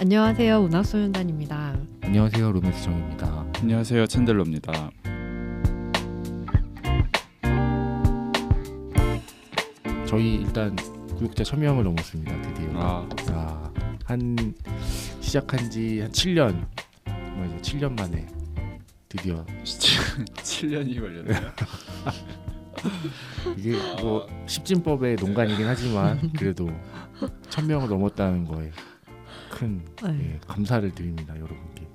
안녕하세요. 문학소년단입니다. 안녕하세요. 로맨스 정입니다. 안녕하세요. 챈들러입니다. 저희 일단 구독자 1000명을 넘었습니다. 드디어. 한 시작한 지 한 7년, 7년 만에 드디어 7년이 걸렸네요. 이게 뭐 십진법의 농간이긴 하지만 그래도 1000명을 넘었다는 거에 큰 감사를 드립니다, 여러분께.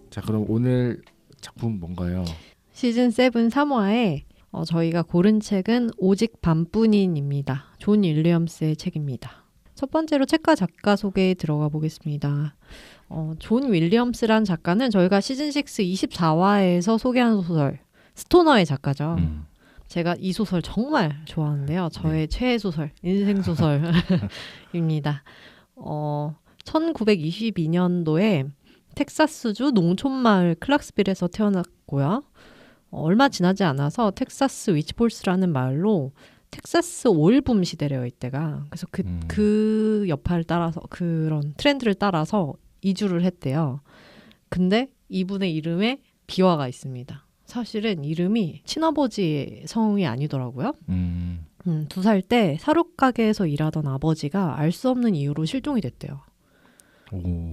자, 그럼 오늘 작품 뭔가요? 시즌 7 3화에 저희가 고른 책은 오직 밤뿐인입니다. 존 윌리엄스의 책입니다. 첫 번째로 책과 작가 소개에 들어가 보겠습니다. 존 윌리엄스란 작가는 저희가 시즌 6 24화에서 소개한 소설 스토너의 작가죠. 제가 이 소설 정말 좋아하는데요. 저의 최애 소설, 인생 소설입니다. 1922년도에 텍사스주 농촌마을 클락스빌에서 태어났고요. 얼마 지나지 않아서 텍사스 위치폴스라는 마을로 텍사스 오일붐 시대래요, 이때가. 그래서 그 여파를 따라서, 그런 트렌드를 따라서 이주를 했대요. 근데 이분의 이름에 비화가 있습니다. 사실은 이름이 친아버지의 성이 아니더라고요. 2살 때 사료 가게에서 일하던 아버지가 알 수 없는 이유로 실종이 됐대요.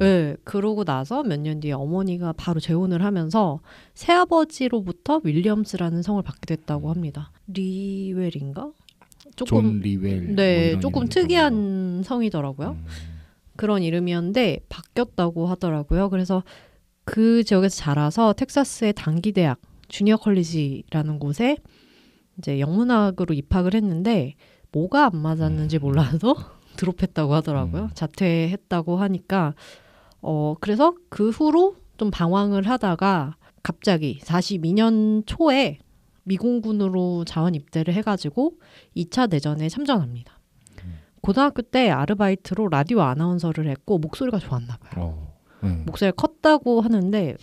네, 그러고 나서 몇 년 뒤에 어머니가 바로 재혼을 하면서 새아버지로부터 윌리엄스라는 성을 받게 됐다고 합니다. 리웰인가? 존 리웰. 네, 조금 특이한 성이더라고요. 그런 이름이었는데 바뀌었다고 하더라고요. 그래서 그 지역에서 자라서 텍사스의 단기대학 주니어 컬리지라는 곳에 이제 영문학으로 입학을 했는데 뭐가 안 맞았는지 몰라서 드롭했다고 하더라고요. 자퇴했다고 하니까 그래서 그 후로 좀 방황을 하다가 갑자기 42년 초에 미공군으로 자원 입대를 해가지고 2차 대전에 참전합니다. 고등학교 때 아르바이트로 라디오 아나운서를 했고 목소리가 좋았나 봐요. 목소리가 컸다고 하는데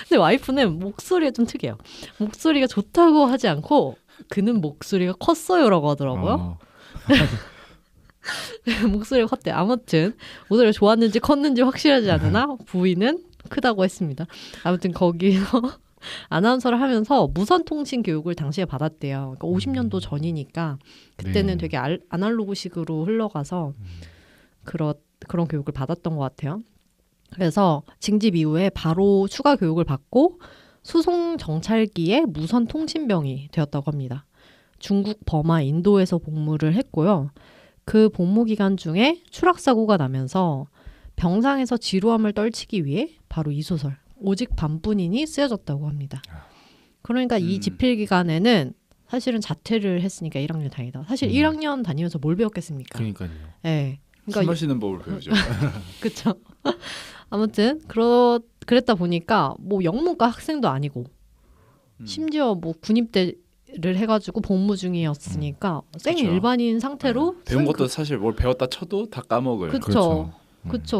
근데 와이프는 목소리가 좀 특이해요. 목소리가 좋다고 하지 않고 그는 목소리가 컸어요라고 하더라고요. 목소리가 컸대. 아무튼 목소리가 좋았는지 컸는지 확실하지 않으나 부인은 크다고 했습니다. 아무튼 거기서 아나운서를 하면서 무선통신 교육을 당시에 받았대요. 그러니까 50년도 전이니까 그때는 되게 아날로그식으로 흘러가서 그런 교육을 받았던 것 같아요. 그래서 징집 이후에 바로 추가 교육을 받고 수송 정찰기의 무선통신병이 되었다고 합니다. 중국, 버마, 인도에서 복무를 했고요. 그 복무 기간 중에 추락사고가 나면서 병상에서 지루함을 떨치기 위해 바로 이 소설 오직 밤뿐인이 쓰여졌다고 합니다. 그러니까 이 집필 기간에는 사실은 자퇴를 했으니까 1학년 다니다. 사실 1학년 다니면서 뭘 배웠겠습니까? 그러니까요. 네. 술 마시는 법을 배우죠. 그렇죠. 아무튼 그랬다 보니까 뭐 영문과 학생도 아니고 심지어 뭐 군입대를 해가지고 복무 중이었으니까 생 일반인 상태로 배운 것도 사실 뭘 배웠다 쳐도 다 까먹을. 그렇죠.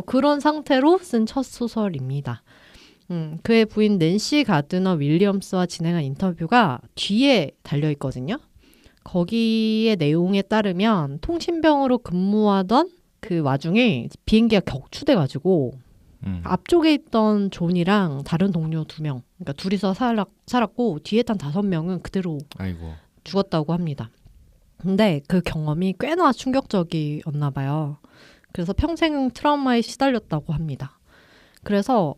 그런 상태로 쓴 첫 소설입니다. 그의 부인 낸시 가드너 윌리엄스와 진행한 인터뷰가 뒤에 달려 있거든요. 거기에 내용에 따르면 통신병으로 근무하던 그 와중에 비행기가 격추돼가지고 앞쪽에 있던 존이랑 다른 동료 2명, 그러니까 둘이서 살았고 뒤에 탄 5명은 그대로 죽었다고 합니다. 근데 그 경험이 꽤나 충격적이었나 봐요. 그래서 평생 트라우마에 시달렸다고 합니다. 그래서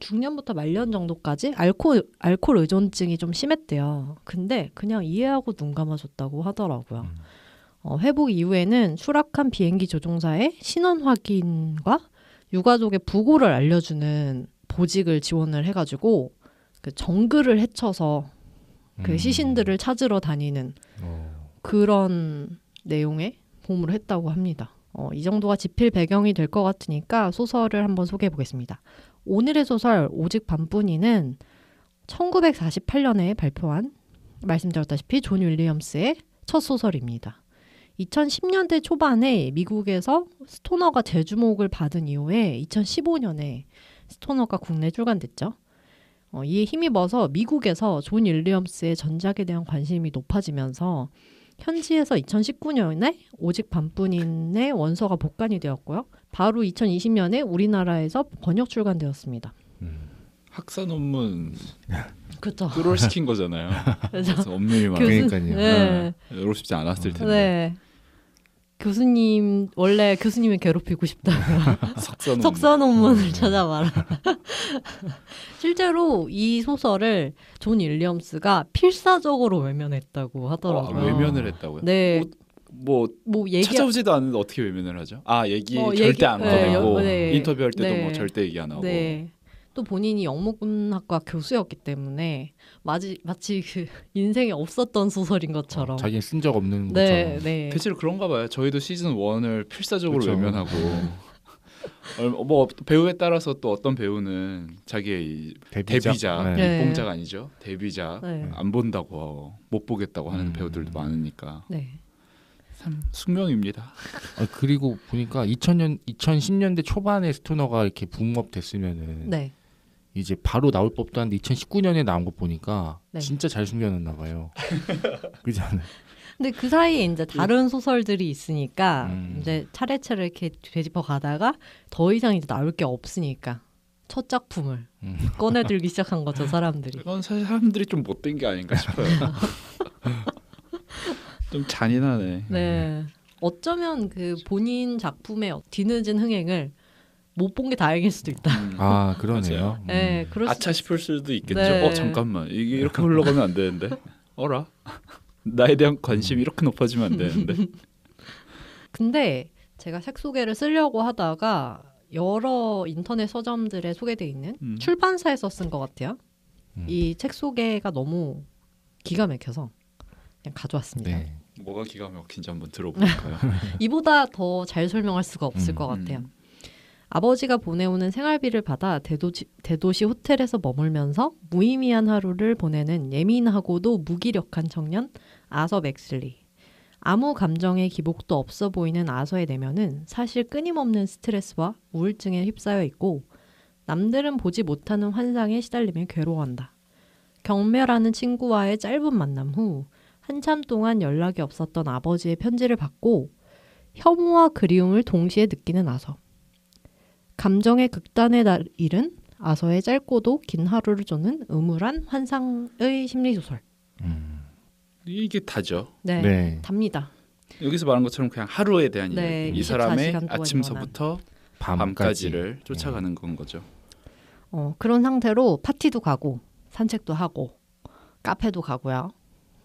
중년부터 말년 정도까지 알코올 의존증이 좀 심했대요. 근데 그냥 이해하고 눈 감아줬다고 하더라고요. 회복 이후에는 추락한 비행기 조종사의 신원 확인과 유가족의 부고를 알려주는 보직을 지원을 해가지고 그 정글을 헤쳐서 그 시신들을 찾으러 다니는 그런 내용의 복무를 했다고 합니다. 이 정도가 집필 배경이 될 것 같으니까 소설을 한번 소개해 보겠습니다. 오늘의 소설 오직 밤뿐이는 1948년에 발표한 말씀드렸다시피 존 윌리엄스의 첫 소설입니다. 2010년대 초반에 미국에서 스토너가 재주목을 받은 이후에 2015년에 스토너가 국내에 출간됐죠. 이에 힘입어서 미국에서 존 윌리엄스의 전작에 대한 관심이 높아지면서 현지에서 2019년에 오직 반뿐인의 원서가 복간이 되었고요. 바로 2020년에 우리나라에서 번역 출간되었습니다. 학사 논문 그렇죠. 끌어시킨 거잖아요. 그래서 그래서 없는 일만. 그러니까요. 네. 이러고 싶지 않았을 텐데. 네. 교수님 원래 교수님을 괴롭히고 싶다면 석사 논문을 찾아봐라. 실제로 이 소설을 존 윌리엄스가 필사적으로 외면했다고 하더라고요. 외면을 했다고요? 네. 뭐 얘기 찾아오지도 않는데 어떻게 외면을 하죠? 얘기 절대 얘기, 안 꺼내고 네. 인터뷰할 때도 네. 뭐 절대 얘기 안 하고. 네. 또 본인이 영문학과 교수였기 때문에 마치 그 인생에 없었던 소설인 것처럼. 자기는 쓴 적 없는 네, 것처럼. 네. 대체로 그런가 봐요. 저희도 시즌 1을 필사적으로 그쵸. 외면하고 뭐 배우에 따라서 또 어떤 배우는 자기의 이 데뷔작, 네. 입봉작 아니죠? 데뷔작 네. 안 본다고 못 보겠다고 하는 배우들도 많으니까 네. 참 숙명입니다. 그리고 보니까 2010년대 초반에 스토너가 이렇게 붐업 됐으면은 네. 이제 바로 나올 법도 한데 2019년에 나온 거 보니까 네. 진짜 잘 숨겨놨나 봐요. 그렇지 않아요? 근데 그 사이에 이제 다른 소설들이 있으니까 이제 차례차례 이렇게 되짚어 가다가 더 이상 이제 나올 게 없으니까 첫 작품을 꺼내들기 시작한 거죠, 사람들이. 이건 사실 사람들이 좀 못된 게 아닌가 싶어요. 좀 잔인하네. 네. 어쩌면 그 본인 작품의 뒤늦은 흥행을 못 본 게 다행일 수도 있다. 그러네요. 맞아요. 네, 그럴 아차 싶을 수도 있겠죠. 네. 잠깐만 이게 이렇게 흘러가면 안 되는데. 어라? 나에 대한 관심이 이렇게 높아지면 안 되는데. 근데 제가 책 소개를 쓰려고 하다가 여러 인터넷 서점들에 소개돼 있는 출판사에서 쓴 것 같아요. 이 책 소개가 너무 기가 막혀서 그냥 가져왔습니다. 네. 뭐가 기가 막힌지 한번 들어볼까요? 이보다 더 잘 설명할 수가 없을 것 같아요. 아버지가 보내오는 생활비를 받아 대도시 호텔에서 머물면서 무의미한 하루를 보내는 예민하고도 무기력한 청년 아서 맥슬리. 아무 감정의 기복도 없어 보이는 아서의 내면은 사실 끊임없는 스트레스와 우울증에 휩싸여 있고 남들은 보지 못하는 환상에 시달리며 괴로워한다. 경멸하는 친구와의 짧은 만남 후 한참 동안 연락이 없었던 아버지의 편지를 받고 혐오와 그리움을 동시에 느끼는 아서. 감정의 극단에 이른 아서의 짧고도 긴 하루를 조는 음울한 환상의 심리소설. 이게 다죠. 네, 네. 답니다. 여기서 말한 것처럼 그냥 하루에 대한 네, 이야기. 이 사람의 24시간 동안 아침서부터 밤까지를 쫓아가는 건 거죠. 그런 상태로 파티도 가고 산책도 하고 카페도 가고요.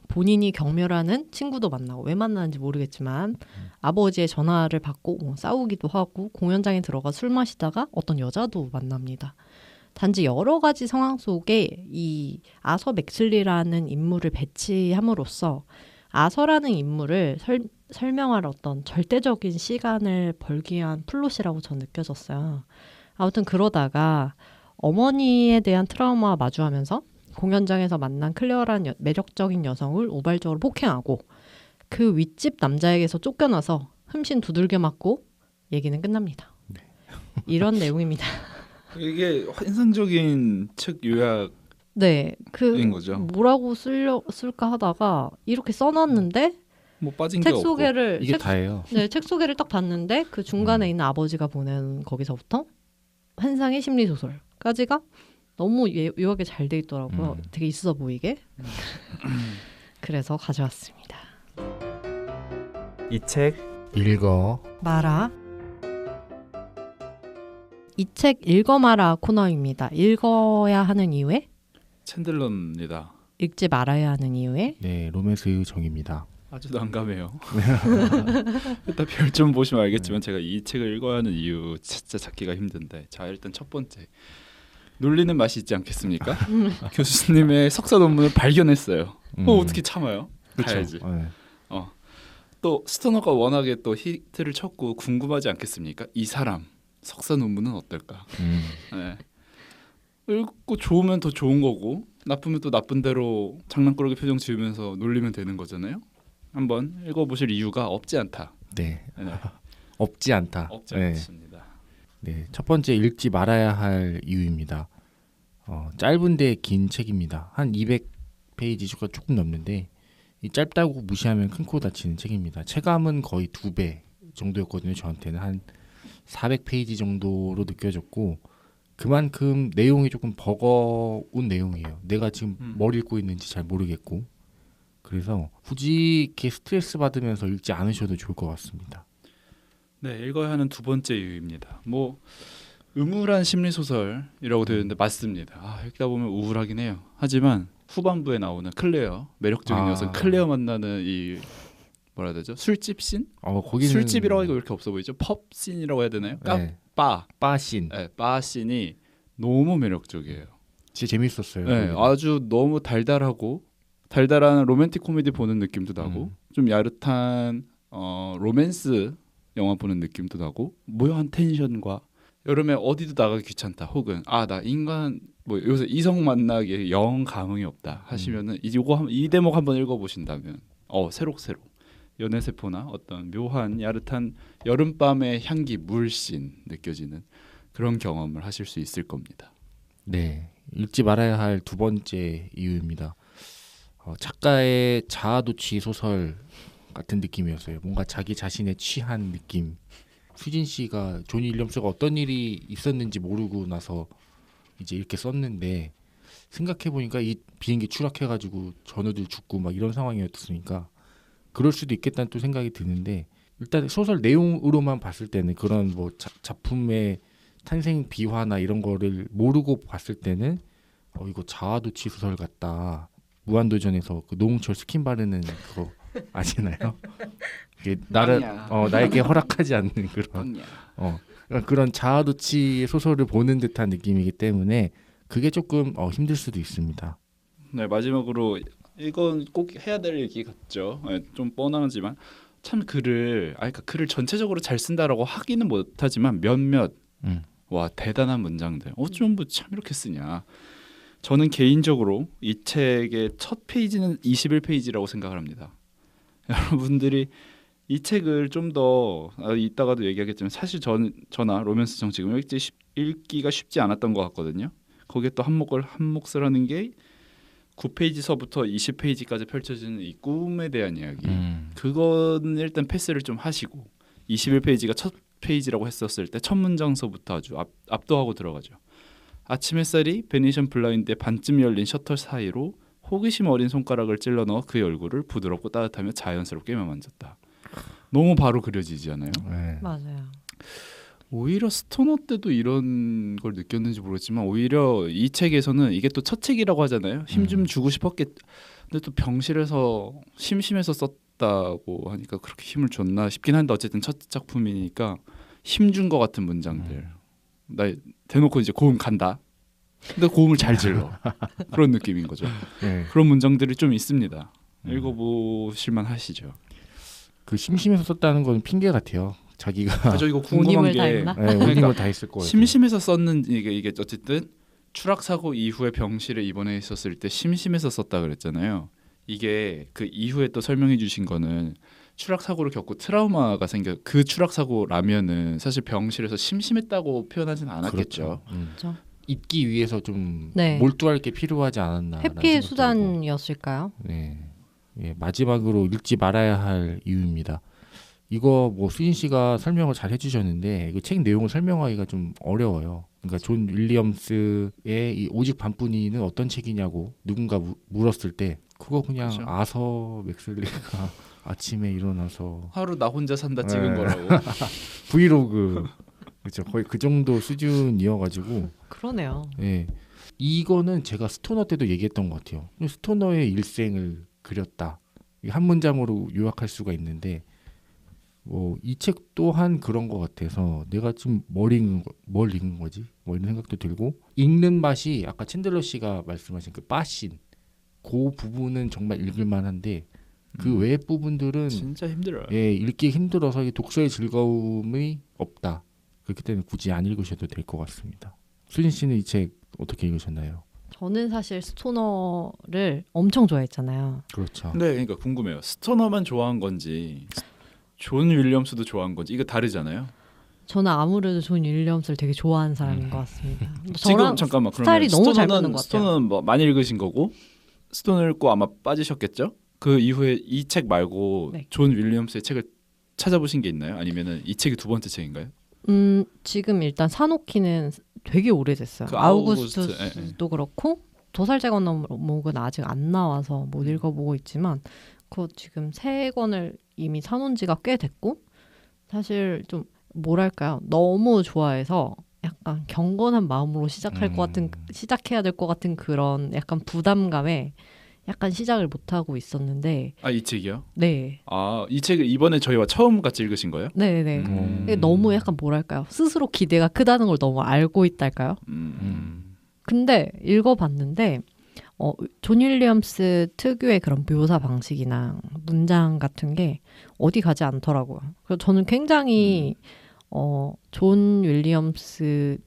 본인이 경멸하는 친구도 만나고 왜 만나는지 모르겠지만 아버지의 전화를 받고 싸우기도 하고 공연장에 들어가 술 마시다가 어떤 여자도 만납니다. 단지 여러 가지 상황 속에 이 아서 맥슬리라는 인물을 배치함으로써 아서라는 인물을 설명할 어떤 절대적인 시간을 벌기 위한 플롯이라고 전 느껴졌어요. 아무튼 그러다가 어머니에 대한 트라우마와 마주하면서 공연장에서 만난 클레어라는 매력적인 여성을 우발적으로 폭행하고 그 윗집 남자에게서 쫓겨나서 흠씬 두들겨 맞고 얘기는 끝납니다. 네. 이런 내용입니다. 이게 환상적인 책 요약. 네, 거죠. 뭐라고 쓸까 하다가 이렇게 써놨는데 뭐 빠진 책 게 소개를 이게 다예요. 네, 책 소개를 딱 봤는데 그 중간에 있는 아버지가 보낸 거기서부터 환상의 심리 소설까지가 너무 요약이 잘 돼 있더라고요. 되게 있어 보이게. 그래서 가져왔습니다. 이 책 읽어 마라. 이 책 읽어마라 코너입니다. 읽어야 하는 이유에, 챈들러입니다. 읽지 말아야 하는 이유에. 네, 로맨스 정입니다. 아주 난감해요. 일단 별 좀 보시면 알겠지만 제가 이 책을 읽어야 하는 이유 진짜 찾기가 힘든데, 자 일단 첫 번째 놀리는 맛이 있지 않겠습니까? 교수님의 석사 논문을 발견했어요. 어떻게 참아요? 그쵸? 가야지. 네. 또 스토너가 워낙에 또 히트를 쳤고 궁금하지 않겠습니까? 이 사람 석사 논문은 어떨까? 네. 읽고 좋으면 더 좋은 거고 나쁘면 또 나쁜 대로 장난꾸러기 표정 지으면서 놀리면 되는 거잖아요. 한번 읽어보실 이유가 없지 않다. 네. 네. 없지 않다. 없지 네. 않습니다. 네, 첫 번째 읽지 말아야 할 이유입니다. 짧은데 긴 책입니다. 한 200페이지가 조금 넘는데 이 짧다고 무시하면 큰 코 다치는 책입니다. 체감은 거의 2배 정도였거든요. 저한테는 한 400페이지 정도로 느껴졌고 그만큼 내용이 조금 버거운 내용이에요. 내가 지금 뭘 읽고 있는지 잘 모르겠고 그래서 굳이 이렇게 스트레스 받으면서 읽지 않으셔도 좋을 것 같습니다. 네, 읽어야 하는 두 번째 이유입니다. 뭐 음울한 심리 소설이라고 되어 있는데 맞습니다. 읽다 보면 우울하긴 해요. 하지만 후반부에 나오는 클레어, 매력적인 여성 클레어 만나는 이 뭐라 해야 되죠? 술집 씬? 거기는 술집이라고 하기가 왜 이렇게 없어 보이죠? 펍 씬이라고 해야 되나요? 네. 바 씬. 네, 바 씬이 너무 매력적이에요. 진짜 재밌었어요. 네, 아주 너무 달달한 로맨틱 코미디 보는 느낌도 나고 좀 야릇한 로맨스 영화 보는 느낌도 나고 모여한 텐션과 여름에 어디도 나가기 귀찮다 혹은 나 인간 뭐 요새 이성 만나기에 영 감흥이 없다 하시면은 이 대목 한번 읽어보신다면 새록새록 연애세포나 어떤 묘한 야릇한 여름밤의 향기 물씬 느껴지는 그런 경험을 하실 수 있을 겁니다. 네, 읽지 말아야 할 두 번째 이유입니다. 작가의 자아도취 소설 같은 느낌이었어요. 뭔가 자기 자신에 취한 느낌. 수진 씨가 존 윌리엄스가 어떤 일이 있었는지 모르고 나서 이제 이렇게 썼는데 생각해 보니까 이 비행기 추락해가지고 전우들 죽고 막 이런 상황이었으니까 그럴 수도 있겠다는 또 생각이 드는데 일단 소설 내용으로만 봤을 때는 그런 뭐 작품의 탄생 비화나 이런 거를 모르고 봤을 때는 이거 자아도취 소설 같다. 무한도전에서 그 노홍철 스킨 바르는 그거 아시나요? 이게 나에게 허락하지 않는 그런 자아도취 소설을 보는 듯한 느낌이기 때문에 그게 조금 힘들 수도 있습니다. 네, 마지막으로 이건 꼭 해야 될 얘기 같죠. 네, 좀 뻔하지만 참 글을 전체적으로 잘 쓴다라고 하기는 못하지만 몇몇 와 대단한 문장들 어쩜 참 이렇게 쓰냐. 저는 개인적으로 이 책의 첫 페이지는 21페이지라고 생각을 합니다. 여러분들이 이 책을 좀 더 이따가도 얘기하겠지만 사실 저나 로맨스 정치금 읽기가 쉽지 않았던 것 같거든요. 거기에 또 한몫을 하는 게 9페이지서부터 20페이지까지 펼쳐지는 이 꿈에 대한 이야기. 그건 일단 패스를 좀 하시고 21페이지가 첫 페이지라고 했었을 때 첫 문장서부터 아주 압도하고 들어가죠. 아침 햇살이 베네션 블라인드의 반쯤 열린 셔터 사이로 호기심 어린 손가락을 찔러 넣어 그의 얼굴을 부드럽고 따뜻하며 자연스럽게 만졌다. 너무 바로 그려지지 않아요? 네. 맞아요. 오히려 스토너 때도 이런 걸 느꼈는지 모르겠지만 오히려 이 책에서는 이게 또 첫 책이라고 하잖아요. 힘 좀 주고 싶었겠. 근데 또 병실에서 심심해서 썼다고 하니까 그렇게 힘을 줬나 싶긴 한데 어쨌든 첫 작품이니까 힘 준 것 같은 문장들. 나 대놓고 이제 고음 간다. 근데 고음을 잘 질러. 그런 느낌인 거죠. 네. 그런 문장들이 좀 있습니다. 읽어보실만 하시죠. 그 심심해서 썼다는 건 핑계 같아요. 자기가 저 이거 궁금한 게 운임을 다 했을 거예요. 심심해서 썼는지 이게 어쨌든 추락 사고 이후에 병실에 입원해 있었을 때 심심해서 썼다 그랬잖아요. 이게 그 이후에 또 설명해 주신 거는 추락 사고를 겪고 트라우마가 생겨 그 추락 사고라면은 사실 병실에서 심심했다고 표현하지는 않았겠죠. 그렇죠. 잊기 위해서 좀 몰두할 게 필요하지 않았나. 회피의 수단이었을까요? 네. 예, 마지막으로 읽지 말아야 할 이유입니다. 이거 뭐 수진 씨가 설명을 잘 해주셨는데 이거 책 내용을 설명하기가 좀 어려워요. 그러니까 존 윌리엄스의 이 오직 밤뿐이는 어떤 책이냐고 누군가 물었을 때 그거 그냥 그렇죠. 아서 맥슬리가 아침에 일어나서 하루 나 혼자 산다 찍은 거라고. 브이로그 그렇죠. 거의 그 정도 수준이어가지고. 그러네요. 예, 이거는 제가 스토너 때도 얘기했던 것 같아요. 스토너의 일생을 그렸다. 한 문장으로 요약할 수가 있는데 뭐 이 책 또한 그런 것 같아서 내가 지금 뭘 읽은 거지? 뭐 이런 생각도 들고 읽는 맛이 아까 챈들러 씨가 말씀하신 그 빠신 그 부분은 정말 읽을만한데 그 외의 부분들은 진짜 힘들어요. 예, 읽기 힘들어서 독서의 즐거움이 없다. 그렇기 때문에 굳이 안 읽으셔도 될 것 같습니다. 수진 씨는 이 책 어떻게 읽으셨나요? 저는 사실 스토너를 엄청 좋아했잖아요. 그렇죠. 네, 그러니까 궁금해요. 스토너만 좋아한 건지 존 윌리엄스도 좋아한 건지 이거 다르잖아요. 저는 아무래도 존 윌리엄스를 되게 좋아하는 사람인 것 같습니다. 지금 잠깐만 스타일이 너무 잘 맞는 것 같아요. 스토너는 뭐 많이 읽으신 거고 스토너 읽고 아마 빠지셨겠죠? 그 이후에 이 책 말고 네. 존 윌리엄스의 책을 찾아보신 게 있나요? 아니면은 이 책이 두 번째 책인가요? 지금 일단 사놓기는 되게 오래됐어요. 그 아우구스투스도 그렇고 도살자 건너목은 아직 안 나와서 못 읽어보고 있지만 그거 지금 3권을 이미 사놓은 지가 꽤 됐고 사실 좀 뭐랄까요 너무 좋아해서 약간 경건한 마음으로 시작해야 될 것 같은 그런 약간 부담감에 약간 시작을 못 하고 있었는데 이 책이요? 네. 이 책을 이번에 저희와 처음 같이 읽으신 거예요? 네네. 너무 약간 뭐랄까요 스스로 기대가 크다는 걸 너무 알고 있달까요? 근데 읽어봤는데 존 윌리엄스 특유의 그런 묘사 방식이나 문장 같은 게 어디 가지 않더라고요. 그래서 저는 굉장히 존 윌리엄스의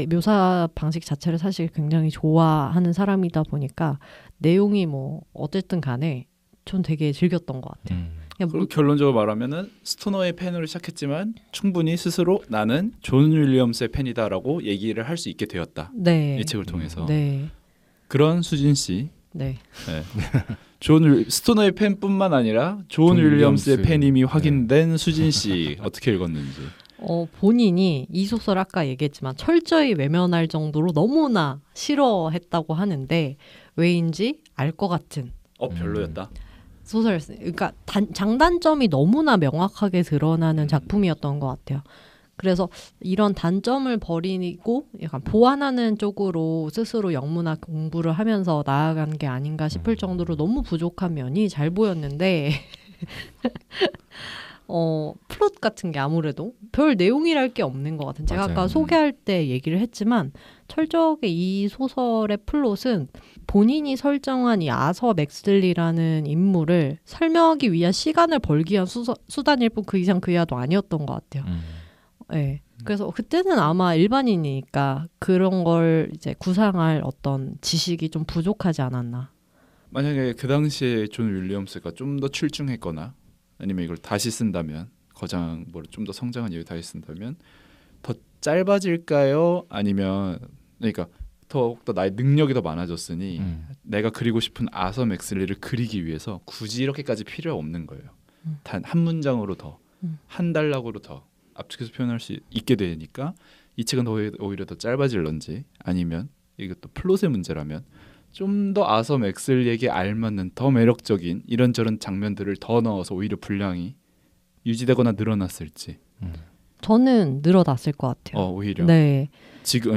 묘사 방식 자체를 사실 굉장히 좋아하는 사람이다 보니까 내용이 뭐 어쨌든 간에 전 되게 즐겼던 것 같아요. 그리고 결론적으로 말하면은 스토너의 팬으로 시작했지만 충분히 스스로 나는 존 윌리엄스의 팬이다라고 얘기를 할 수 있게 되었다. 네. 이 책을 통해서. 네. 그런 수진 씨. 네. 스토너의 팬뿐만 아니라 존 윌리엄스의 팬임이 확인된 수진 씨 어떻게 읽었는지. 본인이 이 소설 아까 얘기했지만 철저히 외면할 정도로 너무나 싫어했다고 하는데 왜인지 알 것 같은 별로였다. 소설이었어요. 그러니까 장단점이 너무나 명확하게 드러나는 작품이었던 것 같아요. 그래서 이런 단점을 버리고 약간 보완하는 쪽으로 스스로 영문학 공부를 하면서 나아간 게 아닌가 싶을 정도로 너무 부족한 면이 잘 보였는데 플롯 같은 게 아무래도 별 내용이랄 게 없는 것 같은. 제가 아까 소개할 때 얘기를 했지만 철저하게 이 소설의 플롯은 본인이 설정한 이 아서 맥슬리라는 인물을 설명하기 위한 시간을 벌기 위한 수단일 뿐 그 이상 그 이하도 아니었던 것 같아요. 네. 그래서 그때는 아마 일반인이니까 그런 걸 이제 구상할 어떤 지식이 좀 부족하지 않았나. 만약에 그 당시에 존 윌리엄스가 좀 더 출중했거나 아니면 이걸 다시 쓴다면 거장 좀 더 성장한 이유 다시 쓴다면 더 짧아질까요? 아니면 그러니까 더욱더 나의 능력이 더 많아졌으니 내가 그리고 싶은 아서 맥슬리를 그리기 위해서 굳이 이렇게까지 필요 없는 거예요. 단 한 문장으로 더, 한 단락으로 더 압축해서 표현할 수 있게 되니까 이 책은 오히려 더 짧아질런지 아니면 이것도 플롯의 문제라면 좀 더 아서 맥슬리에게 알맞는 더 매력적인 이런저런 장면들을 더 넣어서 오히려 분량이 유지되거나 늘어났을지. 저는 늘어났을 것 같아요. 오히려. 네. 지금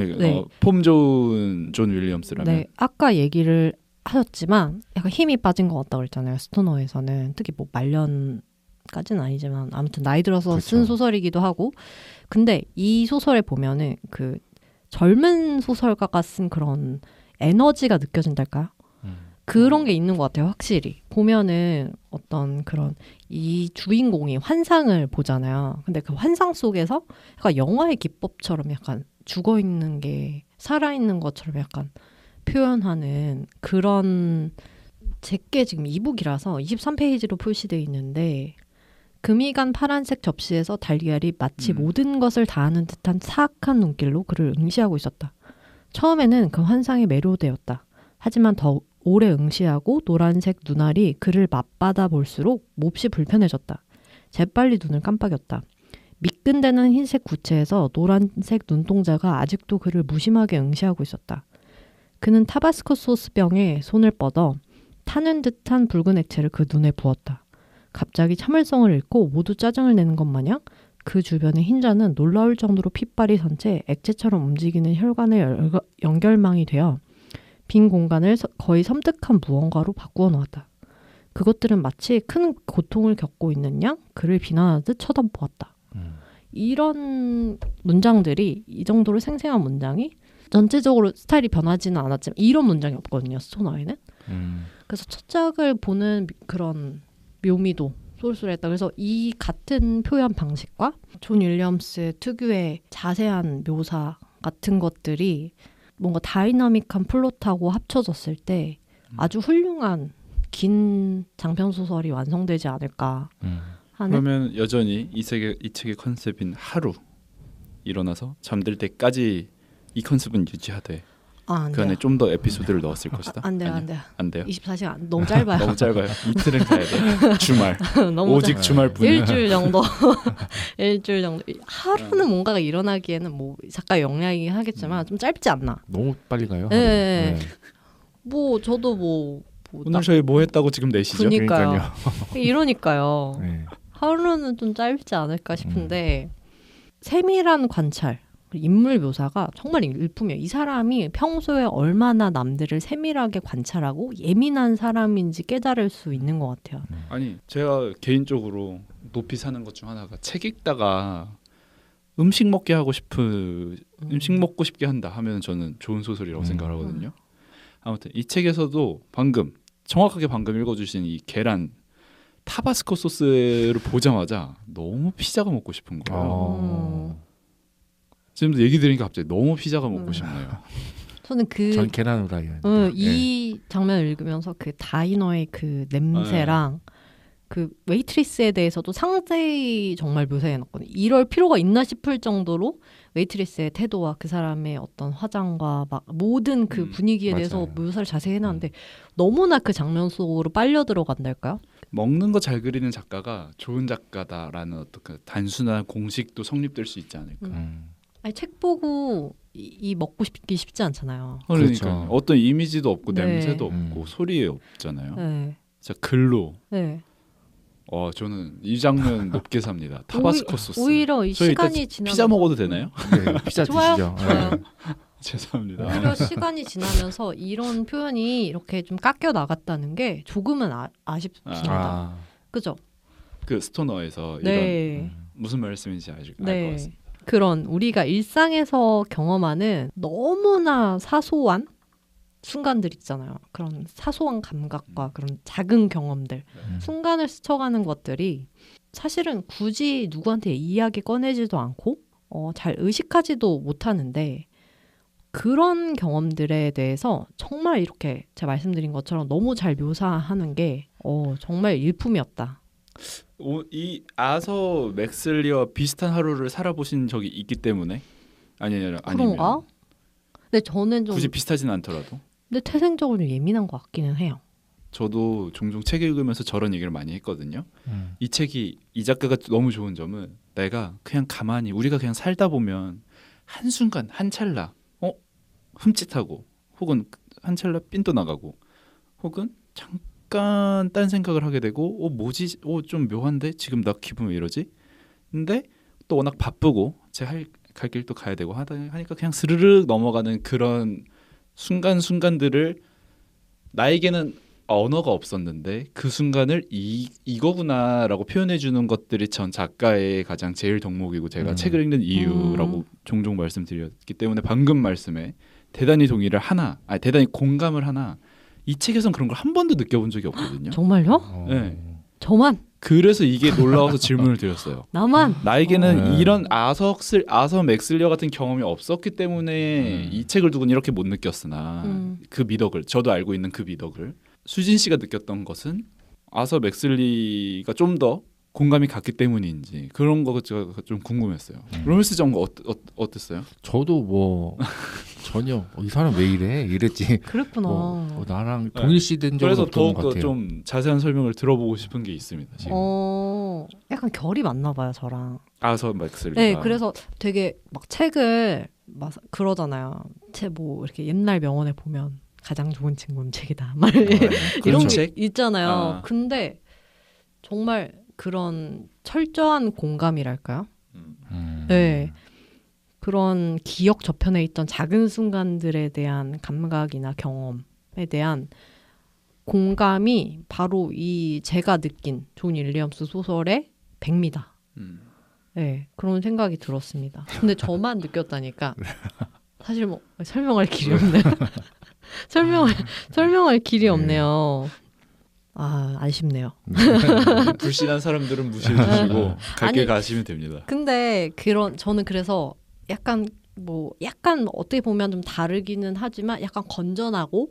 폼 좋은 존 윌리엄스라면. 네. 아까 얘기를 하셨지만 약간 힘이 빠진 것 같다고 그랬잖아요. 스토너에서는 특히 뭐 말년까지는 아니지만 아무튼 나이 들어서 그렇죠. 쓴 소설이기도 하고. 근데 이 소설에 보면은 그 젊은 소설가가 쓴 그런 에너지가 느껴진달까요? 그런 게 있는 것 같아요. 확실히 보면은 어떤 그런 이 주인공이 환상을 보잖아요. 근데 그 환상 속에서 약간 영화의 기법처럼 약간 죽어있는 게 살아있는 것처럼 약간 표현하는 그런 제게 지금 이북이라서 23페이지로 표시되어 있는데 금이간 파란색 접시에서 달걀이 마치 모든 것을 다 아는 듯한 사악한 눈길로 그를 응시하고 있었다. 처음에는 그 환상에 매료되었다. 하지만 더 오래 응시하고 노란색 눈알이 그를 맞받아 볼수록 몹시 불편해졌다. 재빨리 눈을 깜빡였다. 미끈대는 흰색 구체에서 노란색 눈동자가 아직도 그를 무심하게 응시하고 있었다. 그는 타바스코 소스 병에 손을 뻗어 타는 듯한 붉은 액체를 그 눈에 부었다. 갑자기 참을성을 잃고 모두 짜증을 내는 것 마냥 그 주변의 흰자는 놀라울 정도로 핏발이 선 채 액체처럼 움직이는 혈관의 연결망이 되어 빈 공간을 거의 섬뜩한 무언가로 바꾸어 놓았다. 그것들은 마치 큰 고통을 겪고 있는 양 그를 비난하듯 쳐다보았다. 이런 문장들이 이 정도로 생생한 문장이 전체적으로 스타일이 변하지는 않았지만 이런 문장이 없거든요. 스토너에는. 그래서 첫 작을 보는 그런 묘미도 쏠쏠했다. 그래서 이 같은 표현 방식과 존 윌리엄스 특유의 자세한 묘사 같은 것들이 뭔가 다이나믹한 플롯하고 합쳐졌을 때 아주 훌륭한 긴 장편 소설이 완성되지 않을까 하는. 그러면 여전히 이 책의 컨셉인 하루 일어나서 잠들 때까지 이 컨셉은 유지하되 안 그 안에 돼요. 좀 더 에피소드를 넣었을 것이다. 안 돼요, 아니요? 안 돼요. 안 돼요. 24시간 너무 짧아요. 너무 짧아요. 이틀은 가야 돼. 주말. 너무 오직 주말뿐. 일주일 정도. 일주일 정도. 하루는 뭔가가 일어나기에는 뭐 작가 역량이긴 하겠지만 좀 짧지 않나. 너무 빨리 가요. 네. 뭐 저도 뭐 오늘 저희 뭐 했다고 지금 내시죠? 그러니까요. 이러니까요. 네. 하루는 좀 짧지 않을까 싶은데 세밀한 관찰, 인물 묘사가 정말 일품이에요. 이 사람이 평소에 얼마나 남들을 세밀하게 관찰하고 예민한 사람인지 깨달을 수 있는 것 같아요. 아니 제가 개인적으로 높이 사는 것 중 하나가 책 읽다가 음식 먹게 하고 싶은 음식 먹고 싶게 한다 하면 저는 좋은 소설이라고 생각을 하거든요. 아무튼 이 책에서도 정확하게 방금 읽어주신 이 계란 타바스코 소스를 보자마자 너무 피자가 먹고 싶은 거예요. 지금도 얘기 들으니까 갑자기 너무 피자가 먹고 싶네요. 저는 전 계란 후라이. 이 장면을 읽으면서 그 다이너의 그 냄새랑 그 웨이트리스에 대해서도 상세히 정말 묘사해놨거든요. 이럴 필요가 있나 싶을 정도로 웨이트리스의 태도와 그 사람의 어떤 화장과 막 모든 그 분위기에 맞아요. 대해서 묘사를 자세히 해놨는데 너무나 그 장면 속으로 빨려 들어간달까요? 먹는 거 잘 그리는 작가가 좋은 작가다라는 어떤 그 단순한 공식도 성립될 수 있지 않을까. 아니 책 보고 이 먹고 싶기 쉽지 않잖아요. 그러니까 그렇죠. 어떤 이미지도 없고 네. 냄새도 없고 소리 없잖아요. 네. 진짜 글로. 네. 저는 이 장면 높게 삽니다. 타바스코 소스. 오히려 이 저희 이따 시간이 지나면서 피자 먹어도 되나요? 네, 피자 좋아요. 드시죠. 좋아요. 죄송합니다. 오히려 시간이 지나면서 이런 표현이 이렇게 좀 깎여 나갔다는 게 조금은 아쉽습니다. 그죠? 그 스토너에서 네. 이런 무슨 말씀인지 알 것 네. 같습니다. 그런 우리가 일상에서 경험하는 너무나 사소한 순간들 있잖아요. 그런 사소한 감각과 그런 작은 경험들, 순간을 스쳐가는 것들이 사실은 굳이 누구한테 이야기 꺼내지도 않고 잘 의식하지도 못하는데 그런 경험들에 대해서 정말 이렇게 제가 말씀드린 것처럼 너무 잘 묘사하는 게 정말 일품이었다. 이 아서 맥슬리와 비슷한 하루를 살아보신 적이 있기 때문에 아니면 그런가? 근데 저는 좀 굳이 비슷하진 않더라도 근데 태생적으로 좀 예민한 것 같기는 해요. 저도 종종 책 읽으면서 저런 얘기를 많이 했거든요. 이 책이 이 작가가 너무 좋은 점은 내가 그냥 가만히 우리가 그냥 살다 보면 한순간 한 찰나 흠칫하고 혹은 한 찰나 삔또 나가고 혹은 잠깐 딴 생각을 하게 되고 뭐지? 좀 묘한데 지금 나 기분 왜 이러지? 근데 또 워낙 바쁘고 제 갈 길 또 가야 되고 하니까 그냥 스르륵 넘어가는 그런 순간들을 나에게는 언어가 없었는데 그 순간을 이거구나라고 표현해 주는 것들이 전 작가의 가장 제일 덕목이고 제가 책을 읽는 이유라고 종종 말씀드렸기 때문에 방금 말씀에 대단히 대단히 공감을 하나 이 책에선 그런 걸 한 번도 느껴본 적이 없거든요. 정말요? 네. 저만? 그래서 이게 놀라워서 질문을 드렸어요. 나만? 나에게는 이런 아서 맥슬리어 같은 경험이 없었기 때문에 이 책을 두고는 이렇게 못 느꼈으나 그 미덕을 저도 알고 있는 그 미덕을 수진 씨가 느꼈던 것은 아서 맥슬리가 좀 더 공감이 갔기 때문인지 그런 거 제가 좀 궁금했어요. 로맨스 정거 어땠어요? 저도 뭐 전혀 이 사람 왜 이래 이랬지. 그랬구나. 나랑 동일시된 적은 그래서 없던 것 더욱 같아요. 좀 자세한 설명을 들어보고 싶은 게 있습니다. 지금. 약간 결이 맞나 봐요, 저랑. 아서 맥슬리가. 네, 그래서 되게 막 책을 막 그러잖아요. 책 뭐 이렇게 옛날 명언에 보면 가장 좋은 친구는 책이다. 말 이런 그렇죠. 게 있잖아요. 근데 정말 그런 철저한 공감이랄까요? 네. 그런 기억 저편에 있던 작은 순간들에 대한 감각이나 경험에 대한 공감이 바로 이 제가 느낀 존 윌리엄스 소설의 백미다. 네, 그런 생각이 들었습니다. 근데 저만 느꼈다니까 사실 뭐 설명할 길이 없네요. 설명할 길이 없네요. 아쉽네요. 불신한 사람들은 무시해주시고 갈 길 가시면 됩니다. 근데 저는 그래서 약간 어떻게 보면 좀 다르기는 하지만 약간 건전하고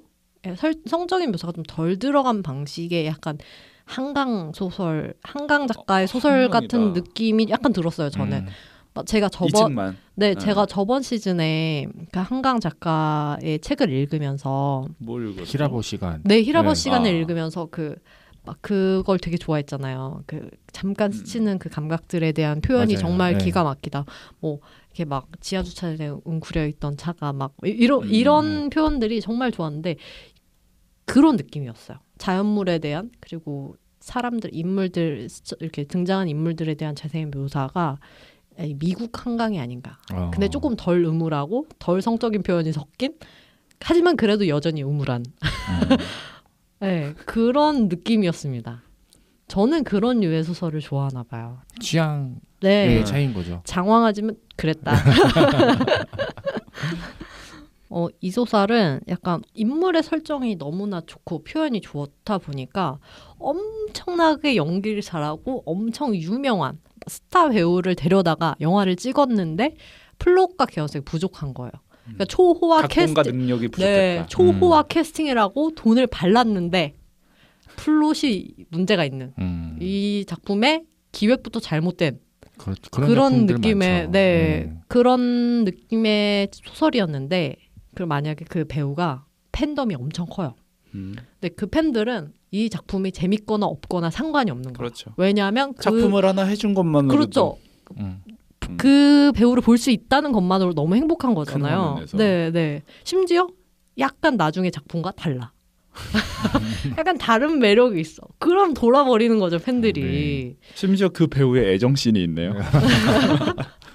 성적인 묘사가 좀 덜 들어간 방식의 약간 한강 작가의 소설 한강이다. 같은 느낌이 약간 들었어요. 저는 제가 이 책만. 제가 저번 시즌에 그 한강 작가의 책을 읽으면서 뭘 읽었죠? 히라보 시간. 네, 히라보 네. 시간을 읽으면서 그걸 되게 좋아했잖아요. 그 잠깐 스치는 그 감각들에 대한 표현이 맞아요. 정말 네. 기가 막히다. 뭐 이렇게 막 지하 주차장에 웅크려 있던 차가 막 이런 표현들이 정말 좋았는데 그런 느낌이었어요. 자연물에 대한 그리고 사람들 인물들 이렇게 등장한 인물들에 대한 자세히 묘사가 미국 한강이 아닌가. 근데 조금 덜 음울하고 덜 성적인 표현이 섞인 하지만 그래도 여전히 음울한 네, 그런 느낌이었습니다. 저는 그런 류의 소설을 좋아하나 봐요. 취향의 네, 차이인 거죠. 장황하지만 그랬다. 이 소설은 약간 인물의 설정이 너무나 좋고 표현이 좋다 보니까 엄청나게 연기를 잘하고 엄청 유명한 스타 배우를 데려다가 영화를 찍었는데 플롯과 개연성이 부족한 거예요. 그러니까 초호화 각본가 캐스팅, 능력이 부족했다. 네, 초호화 캐스팅이라고 돈을 발랐는데 플롯이 문제가 있는 이 작품의 기획부터 잘못된 그런 느낌의 그런 느낌의 소설이었는데 만약에 그 배우가 팬덤이 엄청 커요. 근데 그 팬들은 이 작품이 재밌거나 없거나 상관이 없는 거예요. 그렇죠. 왜냐하면 작품을 하나 해준 것만으로도 그렇죠. 그 배우를 볼 수 있다는 것만으로 너무 행복한 큰 거잖아요. 화면에서. 네. 심지어 약간 나중에 작품과 달라. 약간 다른 매력이 있어. 그럼 돌아버리는 거죠, 팬들이. 심지어 그 배우의 애정씬이 있네요.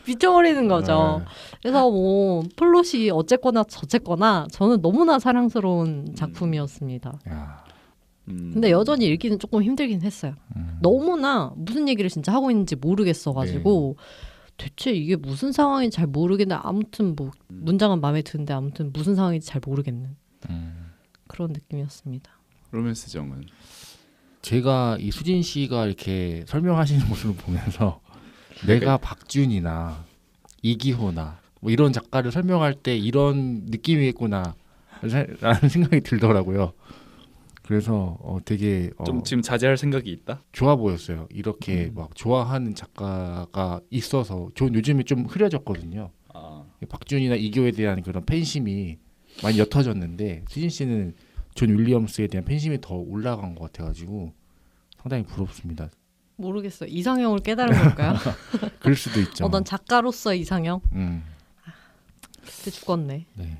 미쳐버리는 거죠. 그래서 뭐 플롯이 어쨌거나 저쨌거나 저는 너무나 사랑스러운 작품이었습니다. 근데 여전히 읽기는 조금 힘들긴 했어요. 너무나 무슨 얘기를 진짜 하고 있는지 모르겠어가지고 대체 이게 무슨 상황인지 잘 모르겠는데 아무튼 뭐 문장은 마음에 드는데 아무튼 무슨 상황인지 잘 모르겠는 그런 느낌이었습니다. 로맨스정은 제가 이 수진 씨가 이렇게 설명하시는 모습을 보면서 내가 박준이나 이기호나 뭐 이런 작가를 설명할 때 이런 느낌이겠구나 라는 생각이 들더라고요. 그래서 되게 좀 지금 자제할 생각이 있다? 좋아 보였어요. 이렇게 막 좋아하는 작가가 있어서 전 요즘에 좀 흐려졌거든요. 박준이나 이기호에 대한 그런 팬심이 많이 옅어졌는데 수진 씨는 존 윌리엄스에 대한 팬심이 더 올라간 것 같아가지고 상당히 부럽습니다. 모르겠어요. 이상형을 깨달은 걸까요? 그럴 수도 있죠. 넌 작가로서 이상형? 그때 죽었네. 네.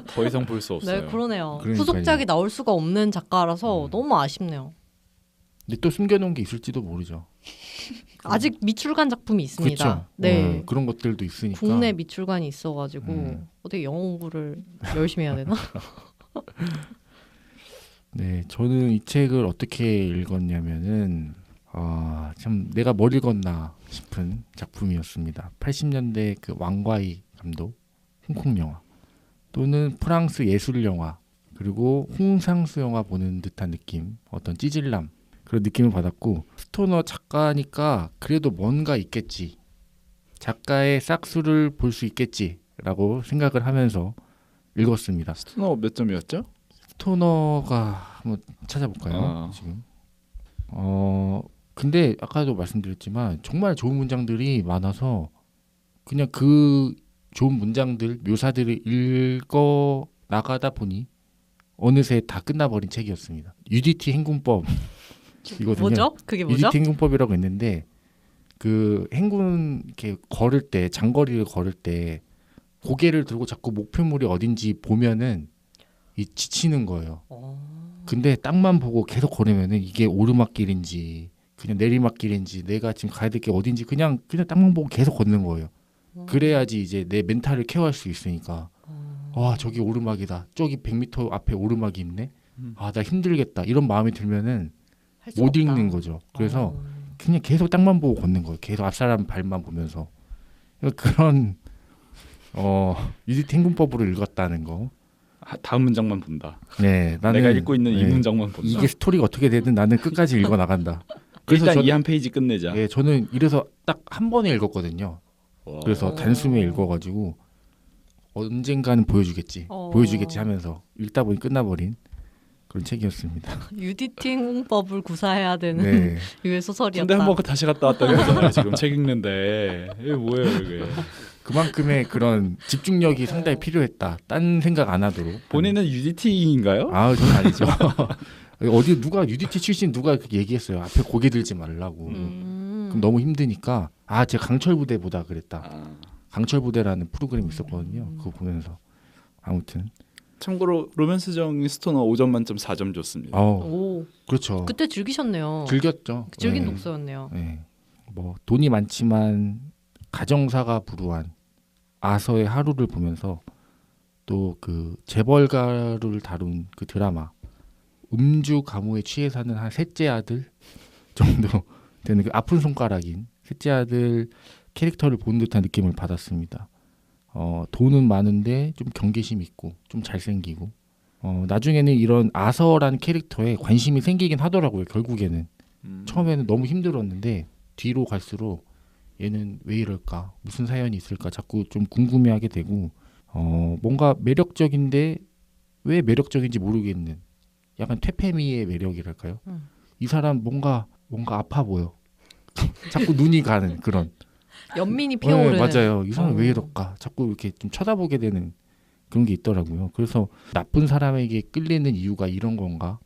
더 이상 볼 수 없어요. 네, 그러네요. 그러니까요. 후속작이 나올 수가 없는 작가라서 너무 아쉽네요. 근데 또 숨겨놓은 게 있을지도 모르죠. 아직 미출간 작품이 있습니다. 그렇죠. 네. 그런 것들도 있으니까. 국내 미출간이 있어가지고 어떻게 영어 공부를 열심히 해야 되나? 네, 저는 이 책을 어떻게 읽었냐면은 참 내가 뭘 읽었나 싶은 작품이었습니다. 80년대 그 왕과이 감독 홍콩 영화 또는 프랑스 예술 영화 그리고 홍상수 영화 보는 듯한 느낌, 어떤 찌질남 그런 느낌을 받았고 스토너 작가니까 그래도 뭔가 있겠지, 작가의 싹수를 볼 수 있겠지라고 생각을 하면서 읽었습니다. 스토너 몇 점이었죠? 스토너가 한번 찾아볼까요? 지금 근데 아까도 말씀드렸지만 정말 좋은 문장들이 많아서 그냥 그 좋은 문장들 묘사들을 읽어 나가다 보니 어느새 다 끝나버린 책이었습니다. UDT 행군법 이거든요. 뭐죠? 그게 뭐죠? UDT 행군법이라고 했는데 그 행군 이렇게 걸을 때 장거리를 걸을 때 고개를 들고 자꾸 목표물이 어딘지 보면은 이 지치는 거예요. 근데 땅만 보고 계속 걸으면은 이게 오르막길인지 그냥 내리막길인지 내가 지금 가야 될 게 어딘지 그냥 땅만 보고 계속 걷는 거예요. 그래야지 이제 내 멘탈을 케어할 수 있으니까. 와, 저기 오르막이다. 저기 100m 앞에 오르막이 있네. 나 힘들겠다. 이런 마음이 들면은 못 읽는 거죠. 그래서 그냥 계속 땅만 보고 걷는 거예요. 계속 앞사람 발만 보면서. 그런 UDT 행군법으로 읽었다는 거. 다음 문장만 본다. 네, 내가 읽고 있는 이 문장만 본다. 이게 스토리가 어떻게 되든 나는 끝까지 읽어 나간다. 그래서 일단 이 한 페이지 끝내자. 네, 저는 이래서 딱 한 번에 읽었거든요. 그래서 단숨에 읽어가지고 언젠가는 보여주겠지 하면서 읽다 보니 끝나버린 그런 책이었습니다. UDT 행공법을 구사해야 되는 네. 유해 소설이었다. 군대 한번 다시 갔다 왔다는 거잖아요. 지금 책 읽는데 이게 뭐예요 이게. 그만큼의 그런 집중력이 상당히 필요했다. 딴 생각 안 하도록. 본인은 UDT인가요? 아, 저는 아니죠. 어디 누가 UDT 출신 누가 그렇게 얘기했어요. 앞에 고개 들지 말라고. 그럼 너무 힘드니까 제가 강철 부대 보다 그랬다. 강철 부대라는 프로그램이 있었거든요. 그거 보면서 아무튼 참고로 로맨스적인 스토너 5점 만점 4점 줬습니다. 오, 그렇죠. 그때 즐기셨네요. 즐겼죠. 즐긴 네. 독서였네요. 네. 뭐 돈이 많지만 가정사가 불우한 아서의 하루를 보면서 또 그 재벌가를 다룬 그 드라마 음주 가무에 취해 사는 한 셋째 아들 정도 되는 그 아픈 손가락인 셋째 아들 캐릭터를 본 듯한 느낌을 받았습니다. 돈은 많은데 좀 경계심 있고 좀 잘생기고 나중에는 이런 아서라는 캐릭터에 관심이 생기긴 하더라고요. 결국에는 처음에는 너무 힘들었는데 뒤로 갈수록 얘는 왜 이럴까? 무슨 사연이 있을까? 자꾸 좀 궁금해하게 되고 뭔가 매력적인데 왜 매력적인지 모르겠는 약간 퇴폐미의 매력이랄까요? 이 사람 뭔가 아파 보여. 자꾸 눈이 가는 그런. 연민이 피어오르는. 네, 맞아요. 이 사람 왜 이럴까? 자꾸 이렇게 좀 쳐다보게 되는 그런 게 있더라고요. 그래서 나쁜 사람에게 끌리는 이유가 이런 건가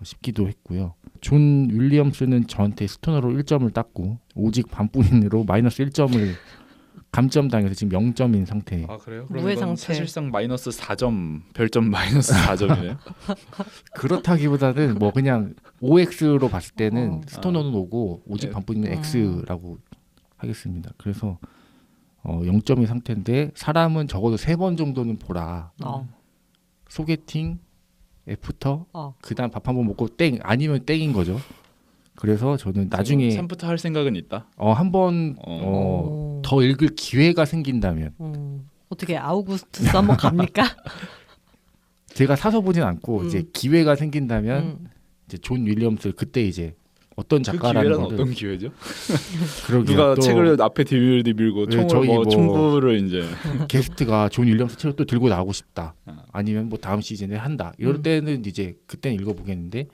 싶기도 했고요. 존 윌리엄스는 저한테 스토너로 1점을 땄고 오직 반뿐인으로 마이너스 1점을 감점당해서 지금 0점인 상태. 아 그래요? 그럼 무해 이건 상태. 사실상 마이너스 4점 별점 마이너스 4점이네요. 그렇다기보다는 뭐 그냥 OX로 봤을 때는 스토너는 오고 오직 네. 반뿐이면 X라고 하겠습니다. 그래서 0점인 상태인데 사람은 적어도 3번 정도는 보라. 소개팅, 애프터, 그다음 밥 한번 먹고 땡 아니면 땡인 거죠. 그래서 저는 나중에 3부터 할 생각은 있다. 한번 더 읽을 기회가 생긴다면 어떻게 아우구스투스 한번 갑니까? 제가 사서 보진 않고 이제 기회가 생긴다면 이제 존 윌리엄스 그때 이제 어떤 그 작가라는 기회란 거를 어떤 기회죠? 그러게요. 누가 또 책을 앞에 들밀고 네, 총을 저희 뭐 뭐 총구를 이제 게스트가 존 윌리엄스 책을 또 들고 나오고 싶다. 아니면 뭐 다음 시즌에 한다. 이럴 때는 이제 그때는 읽어보겠는데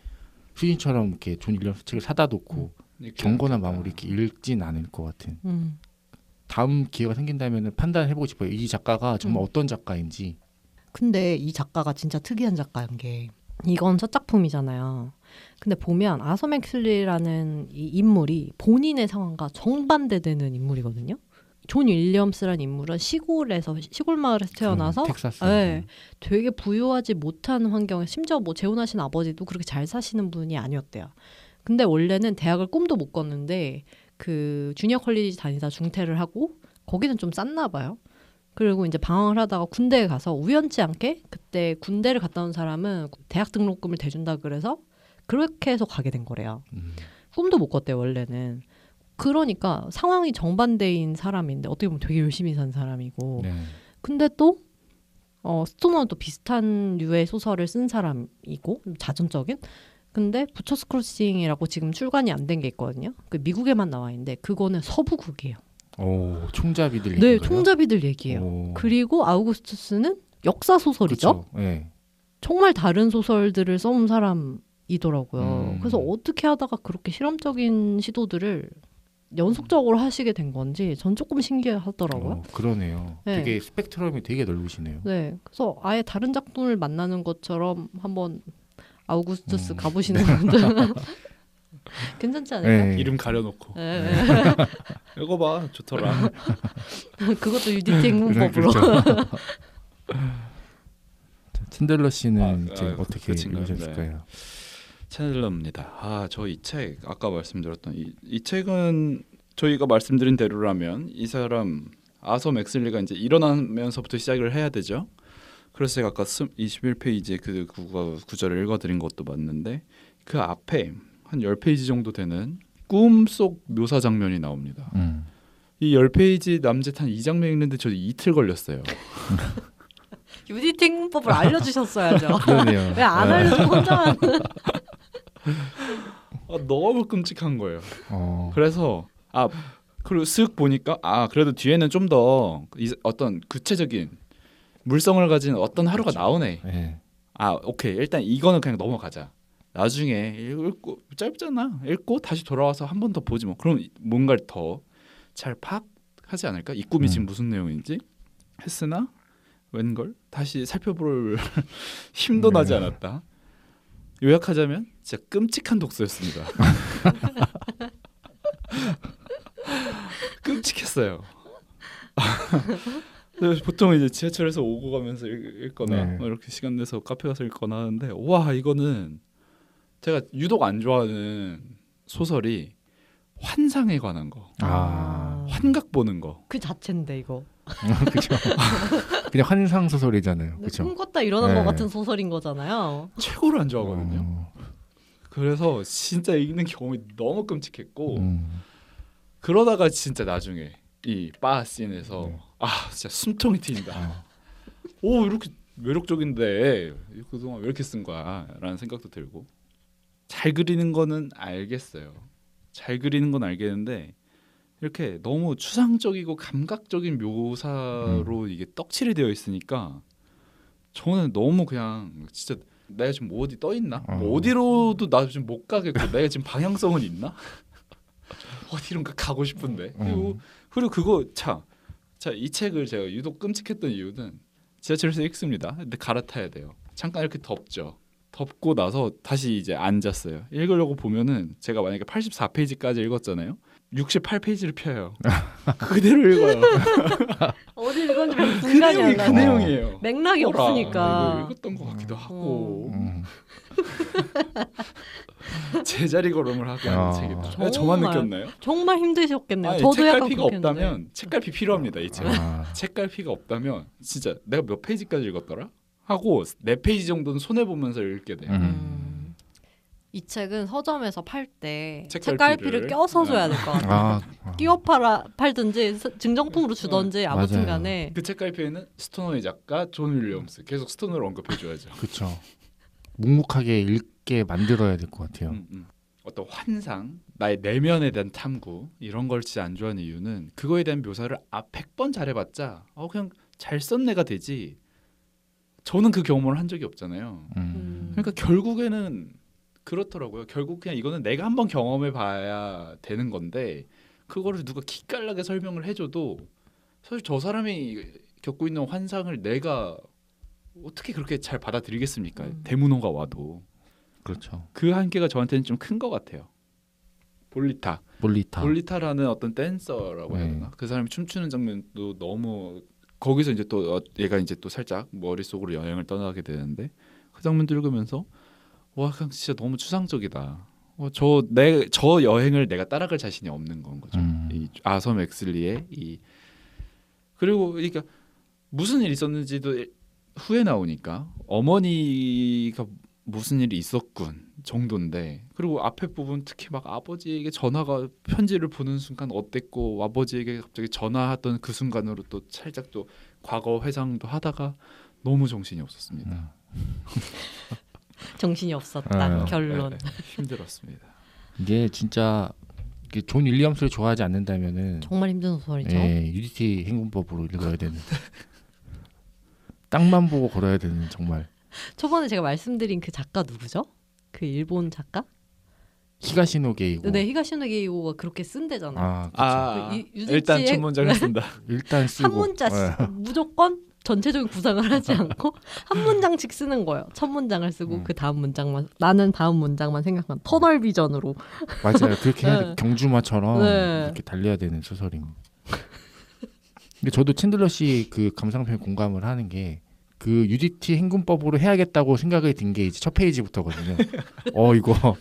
수진처럼 이렇게 존 윌리엄스 책을 사다 놓고 경건한 마음으로 이렇게 읽진 않을 것 같은. 다음 기회가 생긴다면 판단해보고 싶어요. 이 작가가 정말 어떤 작가인지. 근데 이 작가가 진짜 특이한 작가인 게 이건 첫 작품이잖아요. 근데 보면 아서 맥슬리라는 이 인물이 본인의 상황과 정반대되는 인물이거든요. 존 윌리엄스라는 인물은 시골 마을에서 태어나서 텍사스. 네, 되게 부유하지 못한 환경에 심지어 뭐 재혼하신 아버지도 그렇게 잘 사시는 분이 아니었대요. 근데 원래는 대학을 꿈도 못 꿨는데 그 주니어 컬리지 다니다 중퇴를 하고 거기는 좀 쌌나 봐요. 그리고 이제 방황을 하다가 군대에 가서 우연치 않게 그때 군대를 갔다 온 사람은 대학 등록금을 대준다 그래서 그렇게 해서 가게 된 거래요. 꿈도 못 꿨대요 원래는. 그러니까 상황이 정반대인 사람인데 어떻게 보면 되게 열심히 산 사람이고 네. 근데 또 스토너는 또 비슷한 류의 소설을 쓴 사람이고 자전적인 근데 부처스 크로싱이라고 지금 출간이 안 된 게 있거든요. 그 미국에만 나와 있는데 그거는 서부극이에요. 총잡이들 네, 얘기인가요? 총잡이들 얘기예요. 그리고 아우구스투스는 역사 소설이죠. 그렇죠. 네. 정말 다른 소설들을 써온 사람이더라고요. 그래서 어떻게 하다가 그렇게 실험적인 시도들을 연속적으로 하시게 된 건지 전 조금 신기하더라고요. 그러네요. 네. 되게 스펙트럼이 되게 넓으시네요. 네, 그래서 아예 다른 작품을 만나는 것처럼 한번 아우구스투스 가보시는 분들 괜찮지 않을까? 네. 이름 가려놓고 네. 읽어봐 좋더라. 그것도 UDT 행문법으로. 그렇죠. 틴들러 씨는 이제 그 어떻게 친구요? 읽으셨을까요? 챈들러입니다. 저 이 책 아까 말씀드렸던 이 책은 저희가 말씀드린 대로라면 이 사람 아서 맥슬리가 이제 일어나면서부터 시작을 해야 되죠. 그래서 제가 아까 21페이지에 그 구절을 읽어드린 것도 맞는데 그 앞에 한 10페이지 정도 되는 꿈속 묘사 장면이 나옵니다. 이 10페이지 남짓 한 2장면 읽는데 저 이틀 걸렸어요. UDT 행문법을 알려주셨어야죠. 그러네요. 왜 안 알려주고 혼자만. 너무 끔찍한 거예요. 어. 그래서 그리고 쓱 보니까 그래도 뒤에는 좀 더 어떤 구체적인 물성을 가진 어떤 하루가 나오네. 네. 오케이 일단 이거는 그냥 넘어가자. 나중에 읽고 짧잖아. 읽고 다시 돌아와서 한 번 더 보지 뭐. 그럼 뭔가를 더 잘 파악하지 않을까? 이 꿈이 지금 무슨 내용인지 했으나 웬걸 다시 살펴볼 힘도 나지 않았다. 요약하자면 진짜 끔찍한 독서였습니다. 끔찍했어요. 보통 이제 지하철에서 오고 가면서 읽거나 뭐 이렇게 시간 내서 카페 가서 읽거나 하는데 와 이거는 제가 유독 안 좋아하는 소설이 환상에 관한 거, 환각 보는 거. 그 자체인데 이거. 그렇죠. 그냥 환상 소설이잖아요. 그렇죠. 꿈 꿨다 일어난 것 같은 소설인 거잖아요. 최고로 안 좋아하거든요. 그래서 진짜 읽는 경험이 너무 끔찍했고 그러다가 진짜 나중에 이 바 씬에서 진짜 숨통이 트인다. 오 이렇게 매력적인데 그동안 왜 이렇게 쓴 거야 라는 생각도 들고 잘 그리는 거는 알겠어요. 잘 그리는 건 알겠는데 이렇게 너무 추상적이고 감각적인 묘사로 이게 떡칠이 되어 있으니까 저는 너무 그냥 진짜 내가 지금 뭐 어디 떠 있나? 뭐 어디로도 나 지금 못 가겠고 내가 지금 방향성은 있나? 어디론가 가고 싶은데 그리고 그거 자 이 책을 제가 유독 끔찍했던 이유는 지하철에서 읽습니다. 근데 갈아타야 돼요. 잠깐 이렇게 덥죠. 덥고 나서 다시 이제 앉았어요. 읽으려고 보면은 제가 만약에 84페이지까지 읽었잖아요. 68페이지를 펴요. 그대로 읽어요. 어디 읽었는지 그 분간이 내용이 안 그 나요. 내용이에요. 맥락이 없으니까. 이거 읽었던 것 같기도 하고 제자리 걸음을 하게 하는 책이다. 정말. 저만 느꼈나요? 정말 힘드셨겠네요. 아니, 저도 약간 책갈피가 그렇게 없다면 책갈피 필요합니다. 이 책. 책갈피가 없다면 진짜 내가 몇 페이지까지 읽었더라? 하고 4페이지 정도는 손해 보면서 읽게 돼요. 이 책은 서점에서 팔 때 책갈피를 책갈피를 껴서 줘야 될 것 같아요. 끼워 팔든지 증정품으로 주던지 아무튼 간에 그 책갈피에는 스토너의 작가 존 윌리엄스 계속 스토너를 언급해줘야죠. 그렇죠. 묵묵하게 읽게 만들어야 될 것 같아요. 어떤 환상, 나의 내면에 대한 탐구 이런 걸 진짜 안 좋아하는 이유는 그거에 대한 묘사를 100번 잘해봤자 그냥 잘 썼네가 되지 저는 그 경험을 한 적이 없잖아요. 그러니까 결국에는 그렇더라고요. 결국 그냥 이거는 내가 한번 경험해 봐야 되는 건데 그거를 누가 기깔나게 설명을 해줘도 사실 저 사람이 겪고 있는 환상을 내가 어떻게 그렇게 잘 받아들이겠습니까? 대문호가 와도. 그렇죠. 그 한계가 저한테는 좀 큰 것 같아요. 볼리타라는 어떤 댄서라고 해야 되나? 그 사람이 춤추는 장면도 너무 거기서 이제 또 얘가 이제 또 살짝 머릿속으로 여행을 떠나게 되는데 그 장면도 읽으면서 와 그냥 진짜 너무 추상적이다. 저 여행을 내가 따라갈 자신이 없는 건 거죠. 이 아섬 엑슬리의 그리고 그러니까 무슨 일이 있었는지도 후에 나오니까 어머니가 무슨 일이 있었군 정도인데 그리고 앞에 부분 특히 막 아버지에게 전화가 편지를 보는 순간 어땠고 아버지에게 갑자기 전화하던 그 순간으로 또 살짝 또 과거 회상도 하다가 너무 정신이 없었습니다. 정신이 없었다. 결론. 힘들었습니다. 이게 진짜 존 윌리엄스를 좋아하지 않는다면은 정말 힘든 소설이죠. UDT 행군법으로 읽어야 되는 땅만 보고 걸어야 되는 정말. 초반에 제가 말씀드린 그 작가 누구죠? 그 일본 작가? 히가시노 게이고. 네, 히가시노 게이고가 그렇게 쓴대잖아요. 일단 첫 문장을 쓴다. 일단 쓰고. 한 문자 무조건 전체적인 구상을 하지 않고 한 문장씩 쓰는 거예요. 첫 문장을 쓰고 그 다음 문장만 나는 다음 문장만 생각한 터널 비전으로. 맞아요. 그렇게 해야 경주마처럼 이렇게 달려야 되는 소설입니다. 근데 저도 챈들러 씨 그 감상평에 공감을 하는 게 그 UDT 행군법으로 해야겠다고 생각이 든 게 이제 첫 페이지부터거든요. 이거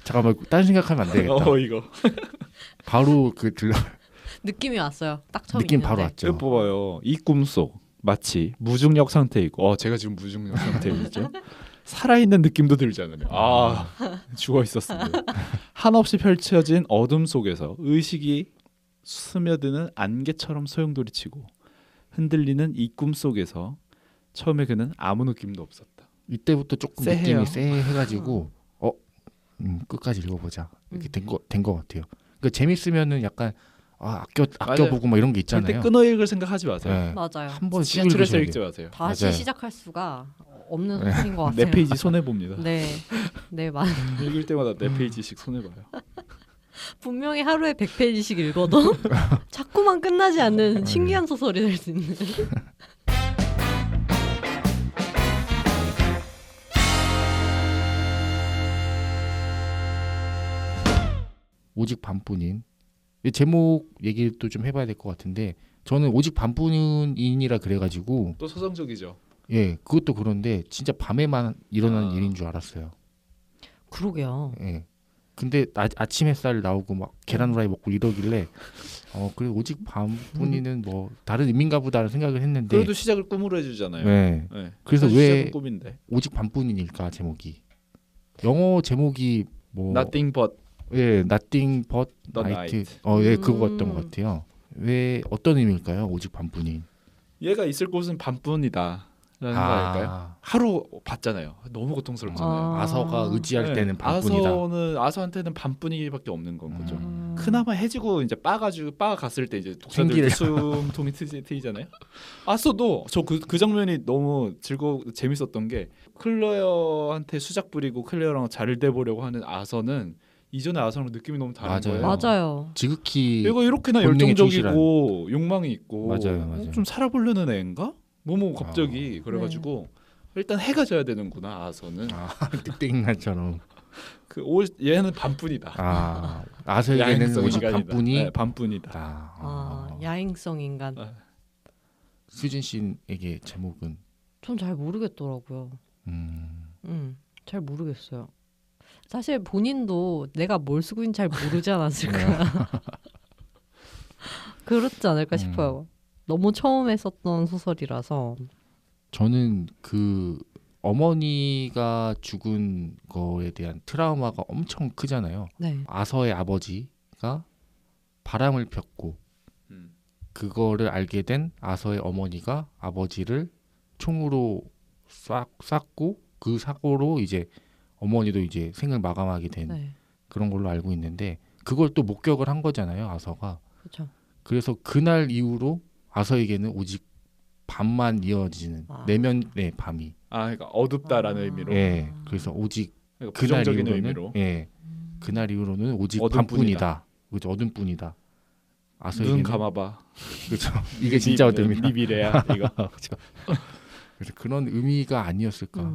잠깐만 다른 생각하면 안 되겠다. 이거 바로 느낌이 왔어요. 딱 처음 느낌 있는데. 바로 왔죠. 봐요. 이 꿈속 마치 무중력 상태이고 제가 지금 무중력 상태이죠. 살아있는 느낌도 들잖아요. 죽어 있었습니다. 한없이 펼쳐진 어둠 속에서 의식이 스며드는 안개처럼 소용돌이치고 흔들리는 이 꿈 속에서 처음에 그는 아무 느낌도 없었다. 이때부터 조금 쎄해요. 느낌이 쎄해가지고 끝까지 읽어보자 이렇게 된 거 같아요. 그러니까 재밌으면은 약간 아껴보고 막 이런 게 있잖아요. 절대 끊어 읽을 생각하지 마세요. 네. 맞아요. 한 번씩 지하철에서 읽으셔야 읽지 돼요. 마세요. 다시 맞아요. 시작할 수가 없는 소설인 것 같아요. 네 페이지 손해 봅니다. 네, 네, 맞. 읽을 때마다 네 페이지씩 손해 봐요. 분명히 하루에 100페이지씩 읽어도 자꾸만 끝나지 않는 신기한 소설이 될 수 있는. 오직 반뿐인 제목 얘기도 좀 해봐야 될 것 같은데 저는 오직 반뿐인이라 그래가지고 또 서정적이죠. 예 그것도 그런데 진짜 밤에만 일어나는 아. 일인 줄 알았어요. 그러게요. 예. 근데 아침 햇살 나오고 막 계란 후라이 먹고 이러길래 그래 오직 밤뿐이는 뭐 다른 의미인가 보다라는 생각을 했는데 그래도 시작을 꿈으로 해주잖아요. 네. 네. 그래서 사실 왜 시작은 꿈인데. 오직 밤뿐인일까 제목이 영어 제목이 뭐 Nothing but 예 Nothing but the night night. 예 그거였던 것 같아요. 왜 어떤 의미일까요 오직 밤뿐인? 얘가 있을 곳은 밤뿐이다. 라는 거 아닐까요? 하루 봤잖아요. 너무 고통스럽잖아요. 아서가 의지할 네. 때는 밤뿐이다. 아서한테는 밤뿐이밖에 없는 건 거죠. 음. 그나마 해지고 이제 빠 갔을 때 이제 독사들 숨통이 트이잖아요. 아서도 저 그 장면이 너무 재밌었던 게 클레어한테 수작 부리고 클레어랑 잘 돼 보려고 하는 아서는 이전에 아서랑 느낌이 너무 다른 거예요. 맞아요. 지극히 얘가 이렇게나 본능에 열정적이고 욕망이 있고 맞아요. 좀 살아보려는 애인가? 뭐뭐 갑자기 그래가지고 일단 해가 져야 되는구나 아서는. 늑대인간처럼. 얘는 밤뿐이다. 아서에게는 오직 밤뿐이 네, 밤뿐이다. 야행성 인간. 수진 씨에게 제목은 전 잘 모르겠더라고요. 잘 모르겠어요. 사실 본인도 내가 뭘 쓰고 있는지 잘 모르지 않았을까. 그렇지 않을까 싶어요. 너무 처음에 썼던 소설이라서. 저는 그 어머니가 죽은 거에 대한 트라우마가 엄청 크잖아요. 네. 아서의 아버지가 바람을 폈고 그거를 알게 된 아서의 어머니가 아버지를 총으로 쐈고 그 사고로 이제 어머니도 이제 생을 마감하게 된 그런 걸로 알고 있는데 그걸 또 목격을 한 거잖아요. 아서가. 그렇죠. 그래서 그날 이후로 아서에게는 오직 밤만 이어지는 내면의 밤이. 그러니까 어둡다라는 의미로. 예. 그래서 오직 그러니까 그날 부정적인 이후로는 의미로. 예. 그날 이후로는 오직 어둠뿐이다. 밤뿐이다. 그죠. 어둠뿐이다. 눈 감아봐. 그렇죠. 이게 진짜 어둠이다. 네 미래야 이거. 그렇죠. 그래서 그런 의미가 아니었을까.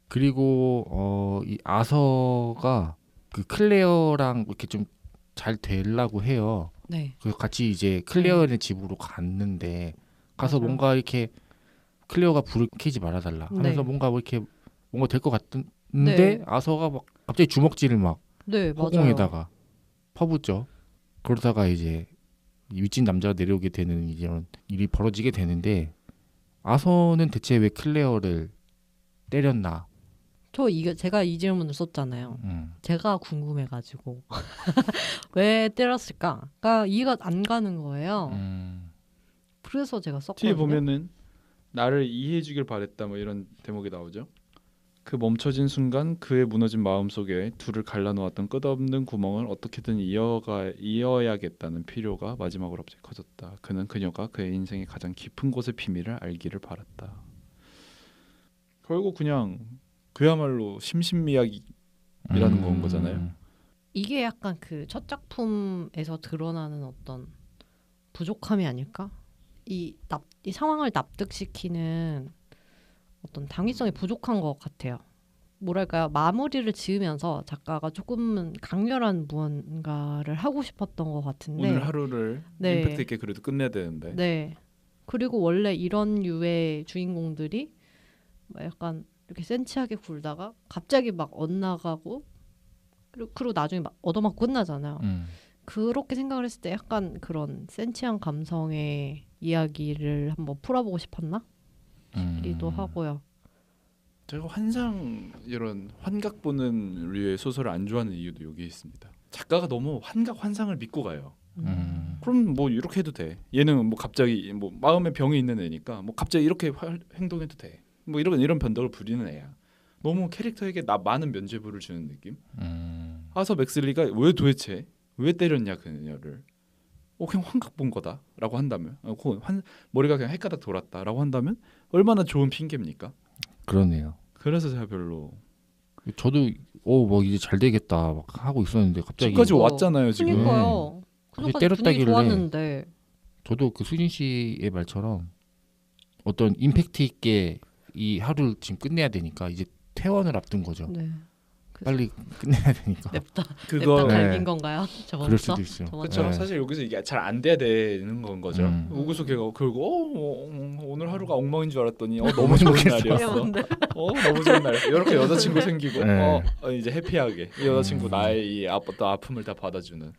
그리고 이 아서가 그 클레어랑 이렇게 좀 잘 되려고 해요. 네. 그래서 같이 이제 클레어의 집으로 갔는데 가서 맞아요. 뭔가 이렇게 클레어가 불을 켜지 말아달라 하면서 뭔가 이렇게 뭔가 될 것 같은데 아서가 막 갑자기 주먹질을 막 허공에다가 퍼붓죠. 그러다가 이제 윗진 남자가 내려오게 되는 이런 일이 벌어지게 되는데 아서는 대체 왜 클레어를 때렸나? 제가 이 질문을 썼잖아요. 제가 궁금해가지고 왜 때렸을까? 그러니까 이해가 안 가는 거예요. 그래서 제가 썼거든요. 뒤에 보면은 나를 이해해주길 바랬다 뭐 이런 대목이 나오죠. 그 멈춰진 순간 그의 무너진 마음속에 둘을 갈라놓았던 끝없는 구멍을 어떻게든 이어야겠다는 필요가 마지막으로 갑자기 커졌다. 그는 그녀가 그의 인생의 가장 깊은 곳의 비밀을 알기를 바랐다. 결국 그냥 그야말로 심신미약이라는 건 거잖아요. 이게 약간 그 첫 작품에서 드러나는 어떤 부족함이 아닐까? 이 상황을 납득시키는 어떤 당위성이 부족한 것 같아요. 뭐랄까요? 마무리를 지으면서 작가가 조금은 강렬한 무언가를 하고 싶었던 것 같은데 오늘 하루를 임팩트 있게 그래도 끝내야 되는데. 네. 그리고 원래 이런 류의 주인공들이 약간 이렇게 센치하게 굴다가 갑자기 막 엇나가고 그리고 나중에 막 얻어맞고 끝나잖아요. 그렇게 생각을 했을 때 약간 그런 센치한 감성의 이야기를 한번 풀어보고 싶었나? 싶기도 하고요. 제가 이런 환각 보는 류의 소설을 안 좋아하는 이유도 여기 있습니다. 작가가 너무 환상을 믿고 가요. 그럼 뭐 이렇게 해도 돼. 얘는 뭐 갑자기 뭐 마음에 병이 있는 애니까 뭐 갑자기 이렇게 행동해도 돼. 뭐 이런 변덕을 부리는 애야. 너무 캐릭터에게 많은 면죄부를 주는 느낌. 아서 맥슬리가 도대체 왜 때렸냐 그녀를. 그냥 환각 본 거다라고 한다면, 머리가 그냥 헷가닥 돌았다라고 한다면 얼마나 좋은 핑계입니까? 그러네요. 그래서 제가 별로. 저도 뭐 이제 잘 되겠다 막 하고 있었는데 갑자기 집까지 왔잖아요 지금. 그러니까요. 갑자기 그래서 분위기 때렸다길래 좋았는데. 저도 그 수진 씨의 말처럼 어떤 임팩트 있게 이 하루를 지금 끝내야 되니까 이제 퇴원을 앞둔 거죠. 네. 빨리 끝내야 되니까. 냅다 그거 갈긴 네. 건가요? 그럴 수도 있어요. 그렇죠. 네. 사실 여기서 이게 잘 안 돼야 되는 건 거죠. 여기서 걔가 그리고 오늘 하루가 엉망인 줄 알았더니 너무 좋은 날이었어. 너무 좋은 날. 이렇게 여자친구 생기고 네. 이제 해피하게 이 여자친구 나의 이 아픔을 다 받아주는.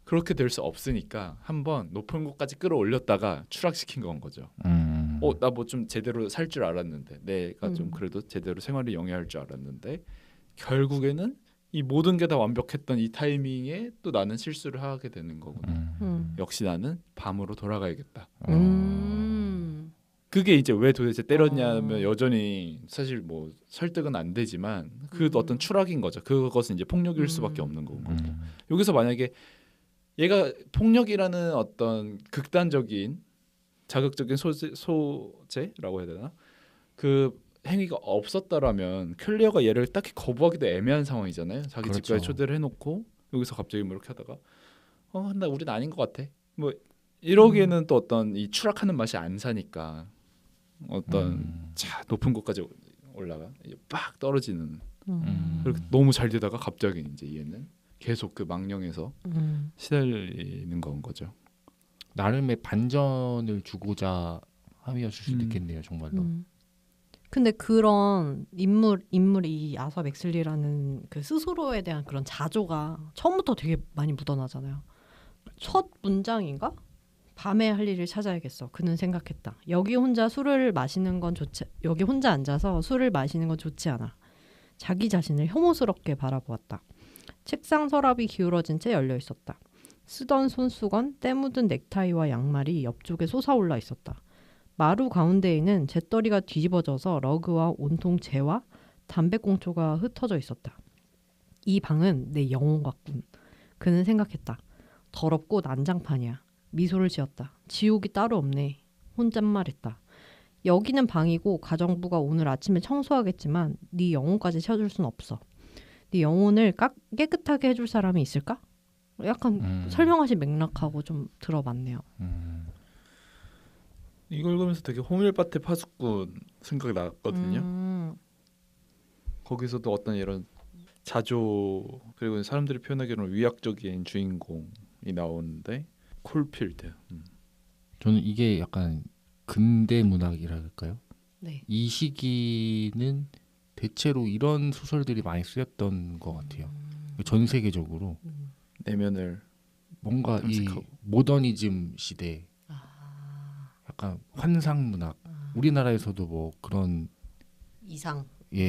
그렇게 될 수 없으니까 한번 높은 곳까지 끌어올렸다가 추락시킨 건 거죠. 나 뭐 좀 제대로 살 줄 알았는데 내가 좀 그래도 제대로 생활을 영위할 줄 알았는데 결국에는 이 모든 게 다 완벽했던 이 타이밍에 또 나는 실수를 하게 되는 거구나. 역시 나는 밤으로 돌아가야겠다. 그게 이제 왜 도대체 때렸냐면 여전히 사실 뭐 설득은 안 되지만 그 어떤 추락인 거죠. 그것은 이제 폭력일 수밖에 없는 거고. 여기서 만약에 얘가 폭력이라는 어떤 극단적인 자극적인 소재라고 해야 되나? 그 행위가 없었다라면 클리어가 얘를 딱히 거부하기도 애매한 상황이잖아요. 자기 그렇죠. 집까지 초대를 해놓고 여기서 갑자기 뭐 이렇게 하다가 나 우리는 아닌 것 같아. 뭐 이러기에는 또 어떤 이 추락하는 맛이 안 사니까 어떤 높은 곳까지 올라가 빡 떨어지는. 그렇게 너무 잘 되다가 갑자기 이제 얘는 계속 그 망령에서 시달리는 건 거죠. 나름의 반전을 주고자 함이었을 수도 있겠네요, 정말로. 근데 그런 인물이 아서 맥슬리라는 그 스스로에 대한 그런 자조가 처음부터 되게 많이 묻어나잖아요. 첫 문장인가? 밤에 할 일을 찾아야겠어. 그는 생각했다. 여기 혼자 앉아서 술을 마시는 건 좋지 않아. 자기 자신을 혐오스럽게 바라보았다. 책상 서랍이 기울어진 채 열려 있었다. 쓰던 손수건, 때 묻은 넥타이와 양말이 옆쪽에 솟아올라 있었다. 마루 가운데에는 재떨이가 뒤집어져서 러그와 온통 재와 담배꽁초가 흩어져 있었다. 이 방은 내 영혼 같군. 그는 생각했다. 더럽고 난장판이야. 미소를 지었다. 지옥이 따로 없네. 혼잣말했다. 여기는 방이고 가정부가 오늘 아침에 청소하겠지만 네 영혼까지 쳐줄 순 없어. 네 영혼을 깨끗하게 해줄 사람이 있을까? 약간 설명하신 맥락하고 좀 들어봤네요. 이걸 보면서 되게 호밀밭의 파수꾼 생각이 났거든요. 거기서도 어떤 이런 자조 그리고 사람들이 표현하기로는 위약적인 주인공이 나오는데 콜필드. 저는 이게 약간 근대 문학이랄까요? 네. 이 시기는 대체로 이런 소설들이 많이 쓰였던 것 같아요. 전 세계적으로 내면을 뭔가 탐색하고. 이 모더니즘 시대, 약간 환상 문학. 우리나라에서도 뭐 그런 이상.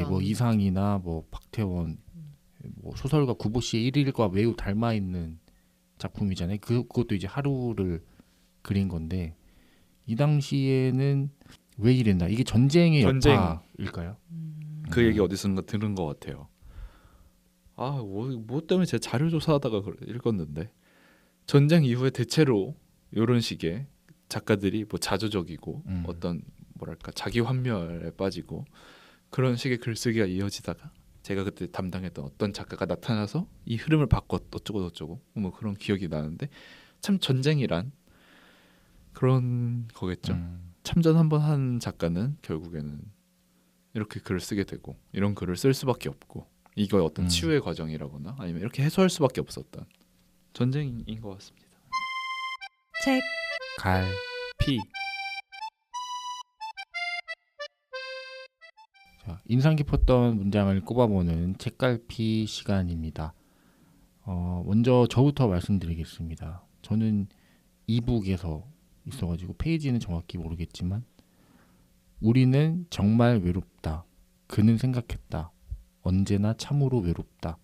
뭐 이상이나 뭐 박태원 뭐 소설가 구보 씨의 일일과 매우 닮아 있는 작품이잖아요. 그것도 이제 하루를 그린 건데 이 당시에는 왜 이랬나? 이게 전쟁의 여파일까요? 그 얘기 어디선가 들은 것 같아요. 뭐 때문에 제가 자료 조사하다가 읽었는데 전쟁 이후에 대체로 이런 식의 작가들이 뭐 자조적이고 어떤 뭐랄까 자기 환멸에 빠지고 그런 식의 글쓰기가 이어지다가 제가 그때 담당했던 어떤 작가가 나타나서 이 흐름을 바꿨 어쩌고 뭐 그런 기억이 나는데 참 전쟁이란 그런 거겠죠. 참전 한번 한 작가는 결국에는 이렇게 글을 쓰게 되고 이런 글을 쓸 수밖에 없고 이거 어떤 치유의 과정이라거나 아니면 이렇게 해소할 수밖에 없었던 전쟁인 것 같습니다. 책 갈피. 자, 인상 깊었던 문장을 꼽아보는 책갈피 시간입니다. 먼저 저부터 말씀드리겠습니다. 저는 이북에서 있어가지고 페이지는 정확히 모르겠지만 우리는 정말 외롭다. 그는 생각했다. 언제나 참으로 외롭다.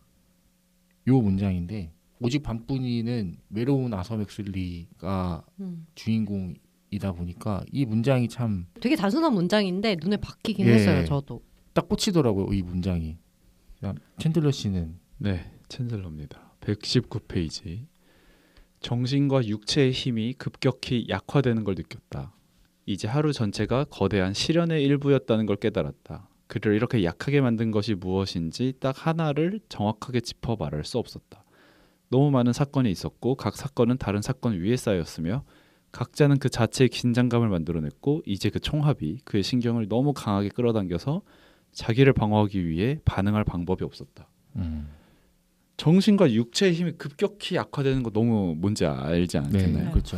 요 문장인데 오직 밤뿐이는 외로운 아서 맥슬리가 주인공이다 보니까 이 문장이 참 되게 단순한 문장인데 눈에 박히긴 예. 했어요. 저도. 딱 꽂히더라고요. 이 문장이. 챈들러 씨는 네, 챈들러입니다. 119페이지. 정신과 육체의 힘이 급격히 약화되는 걸 느꼈다. 이제 하루 전체가 거대한 시련의 일부였다는 걸 깨달았다. 그를 이렇게 약하게 만든 것이 무엇인지 딱 하나를 정확하게 짚어 말할 수 없었다. 너무 많은 사건이 있었고 각 사건은 다른 사건 위에 쌓였으며 각자는 그 자체의 긴장감을 만들어냈고 이제 그 총합이 그의 신경을 너무 강하게 끌어당겨서 자기를 방어하기 위해 반응할 방법이 없었다. 정신과 육체의 힘이 급격히 약화되는 거 너무 뭔지 알지 않겠나요? 네, 그렇죠.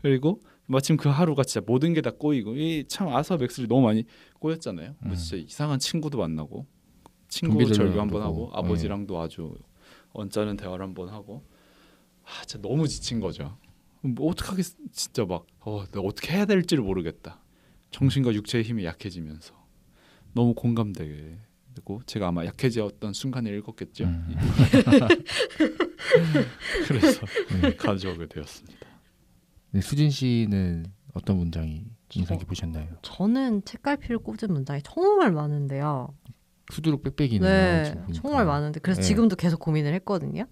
그리고 마침 그 하루가 진짜 모든 게 다 꼬이고 이 참 아서 맥스리 너무 많이 꼬였잖아요. 뭐 진짜 이상한 친구도 만나고 친구 절교 한번 하고 아버지랑도 아주 언짢은 대화를 한번 하고 진짜 너무 지친 거죠. 뭐 어떡하겠 진짜 막 내가 어떻게 해야 될지를 모르겠다. 정신과 육체의 힘이 약해지면서 너무 공감되고 제가 아마 약해졌던 순간에 읽었겠죠. 그래서 가져오게 되었습니다. 네, 수진 씨는 어떤 문장이 인상 깊으셨나요? 저는 책갈피를 꽂은 문장이 정말 많은데요. 수두룩 빽빽이네요. 네, 정말 많은데 그래서 네. 지금도 계속 고민을 했거든요.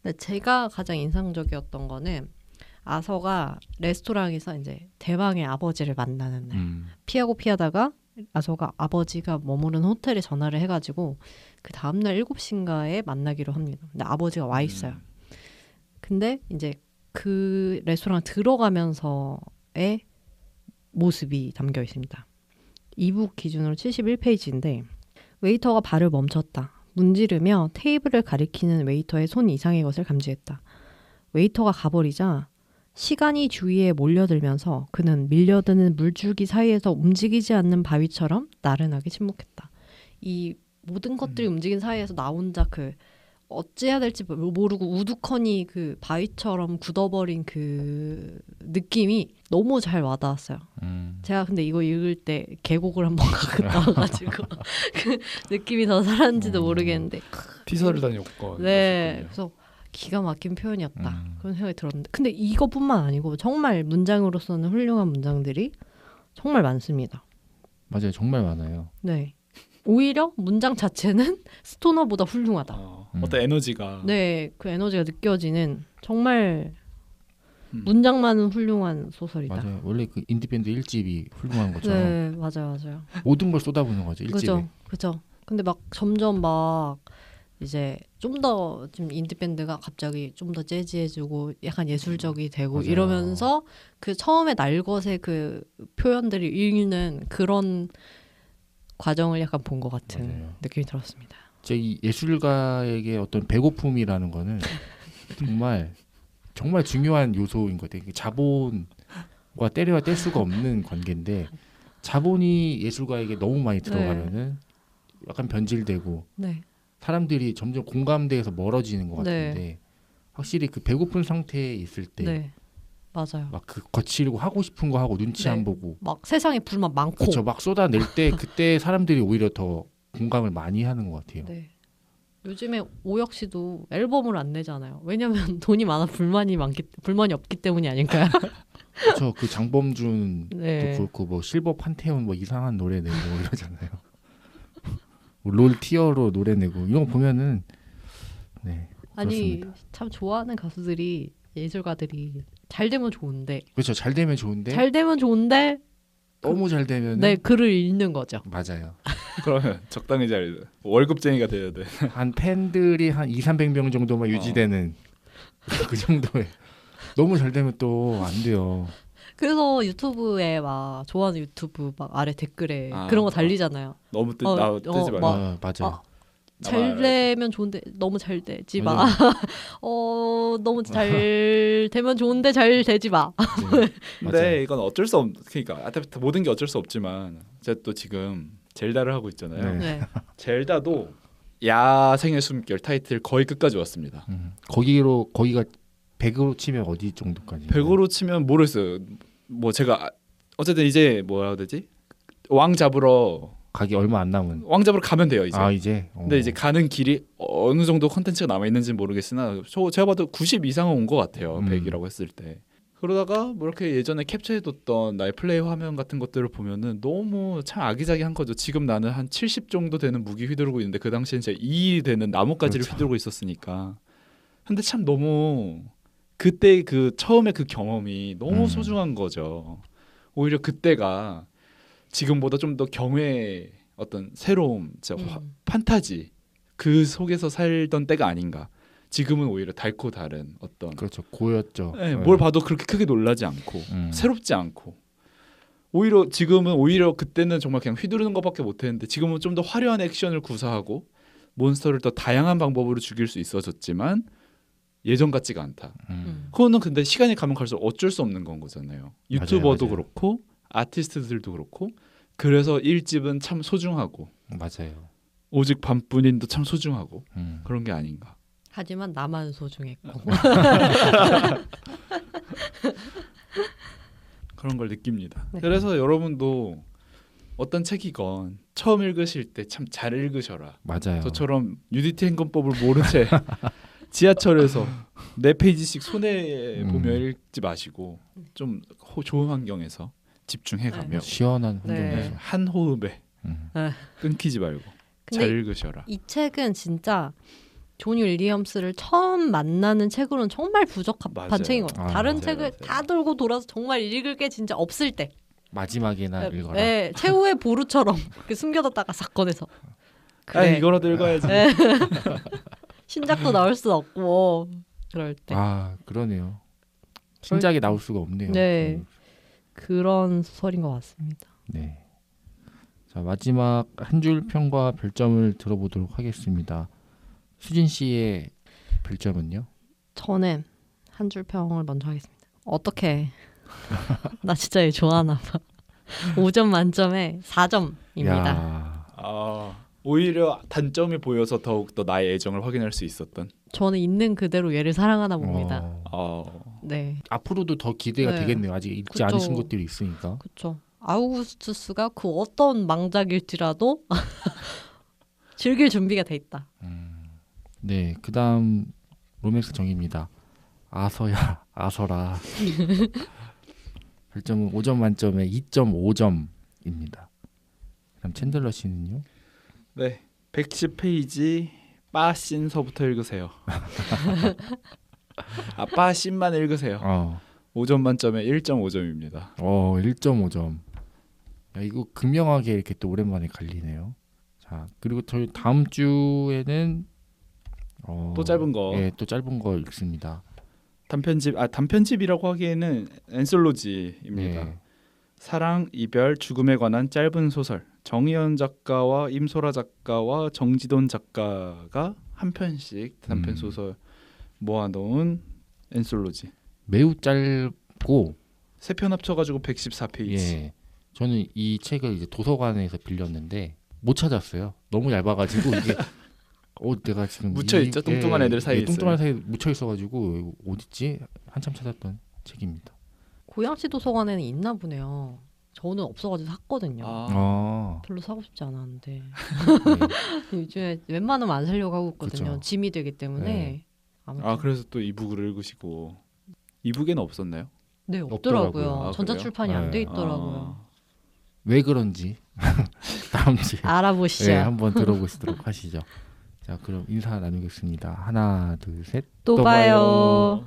근데 제가 가장 인상적이었던 거는 아서가 레스토랑에서 이제 대왕의 아버지를 만나는 날 피하다가 아서가 아버지가 머무른 호텔에 전화를 해가지고 그 다음날 7시인가에 만나기로 합니다. 근데 아버지가 와 있어요. 근데 이제 그 레스토랑 들어가면서의 모습이 담겨 있습니다. 이북 기준으로 71페이지인데 웨이터가 발을 멈췄다. 문지르며 테이블을 가리키는 웨이터의 손 이상의 것을 감지했다. 웨이터가 가버리자 시간이 주위에 몰려들면서 그는 밀려드는 물줄기 사이에서 움직이지 않는 바위처럼 나른하게 침묵했다. 이 모든 것들이 움직인 사이에서 나 혼자 그 어찌해야 될지 모르고 우두커니 그 바위처럼 굳어버린 그 느낌이 너무 잘 와닿았어요. 제가 근데 이거 읽을 때 계곡을 한번 가가지고 그 느낌이 더 살았는지도 모르겠는데 피서를 다녔고 네, 그래서 기가 막힌 표현이었다 그런 생각이 들었는데 근데 이것뿐만 아니고 정말 문장으로서는 훌륭한 문장들이 정말 많습니다. 맞아요, 정말 많아요. 네. 오히려 문장 자체는 스토너보다 훌륭하다. 어떤 에너지가 네, 그 에너지가 느껴지는 정말 문장만은 훌륭한 소설이다. 맞아요. 원래 그 인디밴드 1집이 훌륭한 것처럼 네, 맞아요. 모든 걸 쏟아부는 거죠, 1집에. 그죠. 근데 막 점점 막 이제 좀 더 좀 인디밴드가 갑자기 좀 더 재즈해지고 약간 예술적이 되고 맞아요. 이러면서 그 처음에 날것의 그 표현들이 읽는 그런 과정을 약간 본 것 같은 맞아요. 느낌이 들었습니다. 이 예술가에게 어떤 배고픔이라는 거는 정말 중요한 요소인 것 같아요. 자본과 때려야 뗄 수가 없는 관계인데 자본이 예술가에게 너무 많이 들어가면은 약간 변질되고 네. 사람들이 점점 공감대에서 멀어지는 것 같은데 확실히 그 배고픈 상태에 있을 때 맞아요. 막 그 거치려고 하고 싶은 거 하고 눈치 안 보고 막 세상에 불만 많고 그렇죠. 막 쏟아낼 때 그때 사람들이 오히려 더 공감을 많이 하는 것 같아요. 네. 요즘에 오혁 씨도 앨범을 안 내잖아요. 왜냐면 돈이 많아 불만이 없기 때문이 아닐까요? 그렇죠. 그 장범준도 네. 그렇고 뭐 실버 판테온 뭐 이상한 노래 내고 이러잖아요. 롤 티어로 노래 내고 이런 거 보면은 아니 그렇습니다. 참 좋아하는 가수들이 예술가들이 잘 되면 좋은데 그렇죠. 잘 되면 좋은데 너무 잘 되면 글을 읽는 거죠. 맞아요. 그러면 적당히 잘 월급쟁이가 돼야 돼. 한 팬들이 한 200~300명 정도만 유지되는 그 정도에 너무 잘 되면 또 안 돼요. 그래서 유튜브에 막 좋아하는 유튜브 막 아래 댓글에 그런 거 달리잖아요. 너무 뜨지 말고. 맞아요. 잘 되면 좋은데 너무 잘 되지 마. 너무 잘 되면 좋은데 잘 되지 마. 근데 이건 어쩔 수 그러니까 모든 게 어쩔 수 없지만 제가 또 지금 젤다를 하고 있잖아요. 네. 젤다도 야생의 숨결 타이틀 거의 끝까지 왔습니다. 거기가 100으로 치면 어디 정도까지? 100으로 치면 모르겠어요. 뭐 제가 어쨌든 이제 뭐라 해야 되지? 왕 잡으러 가기 얼마 안 남은. 왕 잡으러 가면 돼요 이제. 이제. 근데 이제 가는 길이 어느 정도 컨텐츠가 남아 있는지는 모르겠으나 제가 봐도 90 이상은 온 것 같아요. 100이라고 했을 때. 그러다가 뭐 이렇게 예전에 캡처해뒀던 나의 플레이 화면 같은 것들을 보면은 너무 참 아기자기한 거죠. 지금 나는 한 70 정도 되는 무기 휘두르고 있는데 그 당시엔 제가 2 되는 나뭇가지를 휘두르고 있었으니까. 근데 참 너무 그때 그 처음에 그 경험이 너무 소중한 거죠. 오히려 그때가 지금보다 좀 더 경외 어떤 새로움, 판타지 그 속에서 살던 때가 아닌가. 지금은 오히려 달고 다른 어떤 그렇죠. 고였죠. 네, 뭘 봐도 그렇게 크게 놀라지 않고 새롭지 않고 오히려 지금은 오히려 그때는 정말 그냥 휘두르는 것밖에 못했는데 지금은 좀 더 화려한 액션을 구사하고 몬스터를 더 다양한 방법으로 죽일 수 있어졌지만 예전 같지가 않다. 그거는 근데 시간이 가면 갈수록 어쩔 수 없는 건 거잖아요. 유튜버도 맞아요. 그렇고 아티스트들도 그렇고 그래서 1집은 참 소중하고 맞아요. 오직 밤뿐인도 참 소중하고 그런 게 아닌가. 하지만 나만 소중했고. 그런 걸 느낍니다. 네. 그래서 여러분도 어떤 책이건 처음 읽으실 때 참 잘 읽으셔라. 맞아요. 저처럼 UDT 행건법을 모른 채 지하철에서 4페이지씩 손에 보며 읽지 마시고 좀 좋은 환경에서 집중해가며 시원한 네. 환경에서 한 호흡에 네. 끊기지 말고 근데 잘 읽으셔라. 이 책은 진짜 존 윌리엄스를 처음 만나는 책으로는 정말 부적합한 맞아요. 책인 것 같아요. 아, 다른 맞아요, 책을 맞아요. 다 돌고 돌아서 정말 읽을 게 진짜 없을 때 마지막에나 읽어라. 네, 최후의 보루처럼 이렇게 숨겨뒀다가 사건에서 아 이거라도 읽어야지. 네. 신작도 나올 수 없고 그럴 때 아 그러네요. 신작이 나올 수가 없네요. 네. 그런 소설인 것 같습니다. 네. 자 마지막 한 줄 평과 별점을 들어보도록 하겠습니다. 수진 씨의 별점은요? 저는 한 줄 평을 먼저 하겠습니다. 어떻게 나 진짜 얘 좋아하나 봐. 5점 만점에 4점입니다. 야, 오히려 단점이 보여서 더욱 더 나의 애정을 확인할 수 있었던. 저는 있는 그대로 얘를 사랑하나 봅니다. 네, 앞으로도 더 기대가 네. 되겠네요. 아직 읽지 그쵸. 않으신 것들이 있으니까. 그렇죠. 아우구스투스가 그 어떤 망작일지라도 즐길 준비가 돼 있다. 네, 그다음 로맨스 정의입니다. 아서야 아서라. 별점은 5점 만점에 2.5점입니다. 그럼 챈들러 씨는요? 네, 110페이지 빠씬서부터 읽으세요. 빠씬만 읽으세요. 5점 만점에 1.5점입니다. 1.5점. 야, 이거 극명하게 이렇게 또 오랜만에 갈리네요. 자, 그리고 저희 다음 주에는 또 짧은 거. 예, 또 짧은 거 읽습니다. 단편집이라고 하기에는 엔솔로지입니다. 네. 사랑, 이별, 죽음에 관한 짧은 소설. 정희연 작가와 임소라 작가와 정지돈 작가가 한 편씩 단편 소설 모아놓은 엔솔로지. 매우 짧고 3편 합쳐가지고 114페이지. 예. 저는 이 책을 이제 도서관에서 빌렸는데 못 찾았어요. 너무 얇아가지고 이게 내가 지금 묻혀있죠? 뚱뚱한 애들 사이에 뚱뚱한 사이에 묻혀 있어가지고 어딨지? 한참 찾았던 책입니다. 고양시 도서관에는 있나 보네요. 저는 없어가지고 샀거든요. 별로 사고 싶지 않았는데 요즘에 웬만하면 안 사려고 하고 있거든요. 그쵸. 짐이 되기 때문에. 네. 아무튼. 그래서 또 이북을 읽으시고. 이북에는 없었나요? 네, 없더라고요. 없더라고요. 전자출판이 안 돼 네. 있더라고요. 왜 그런지 다음 주에 알아보시죠. 네, 한번 들어보시도록 하시죠. 자, 그럼 인사 나누겠습니다. 하나, 둘, 셋. 또 봐요.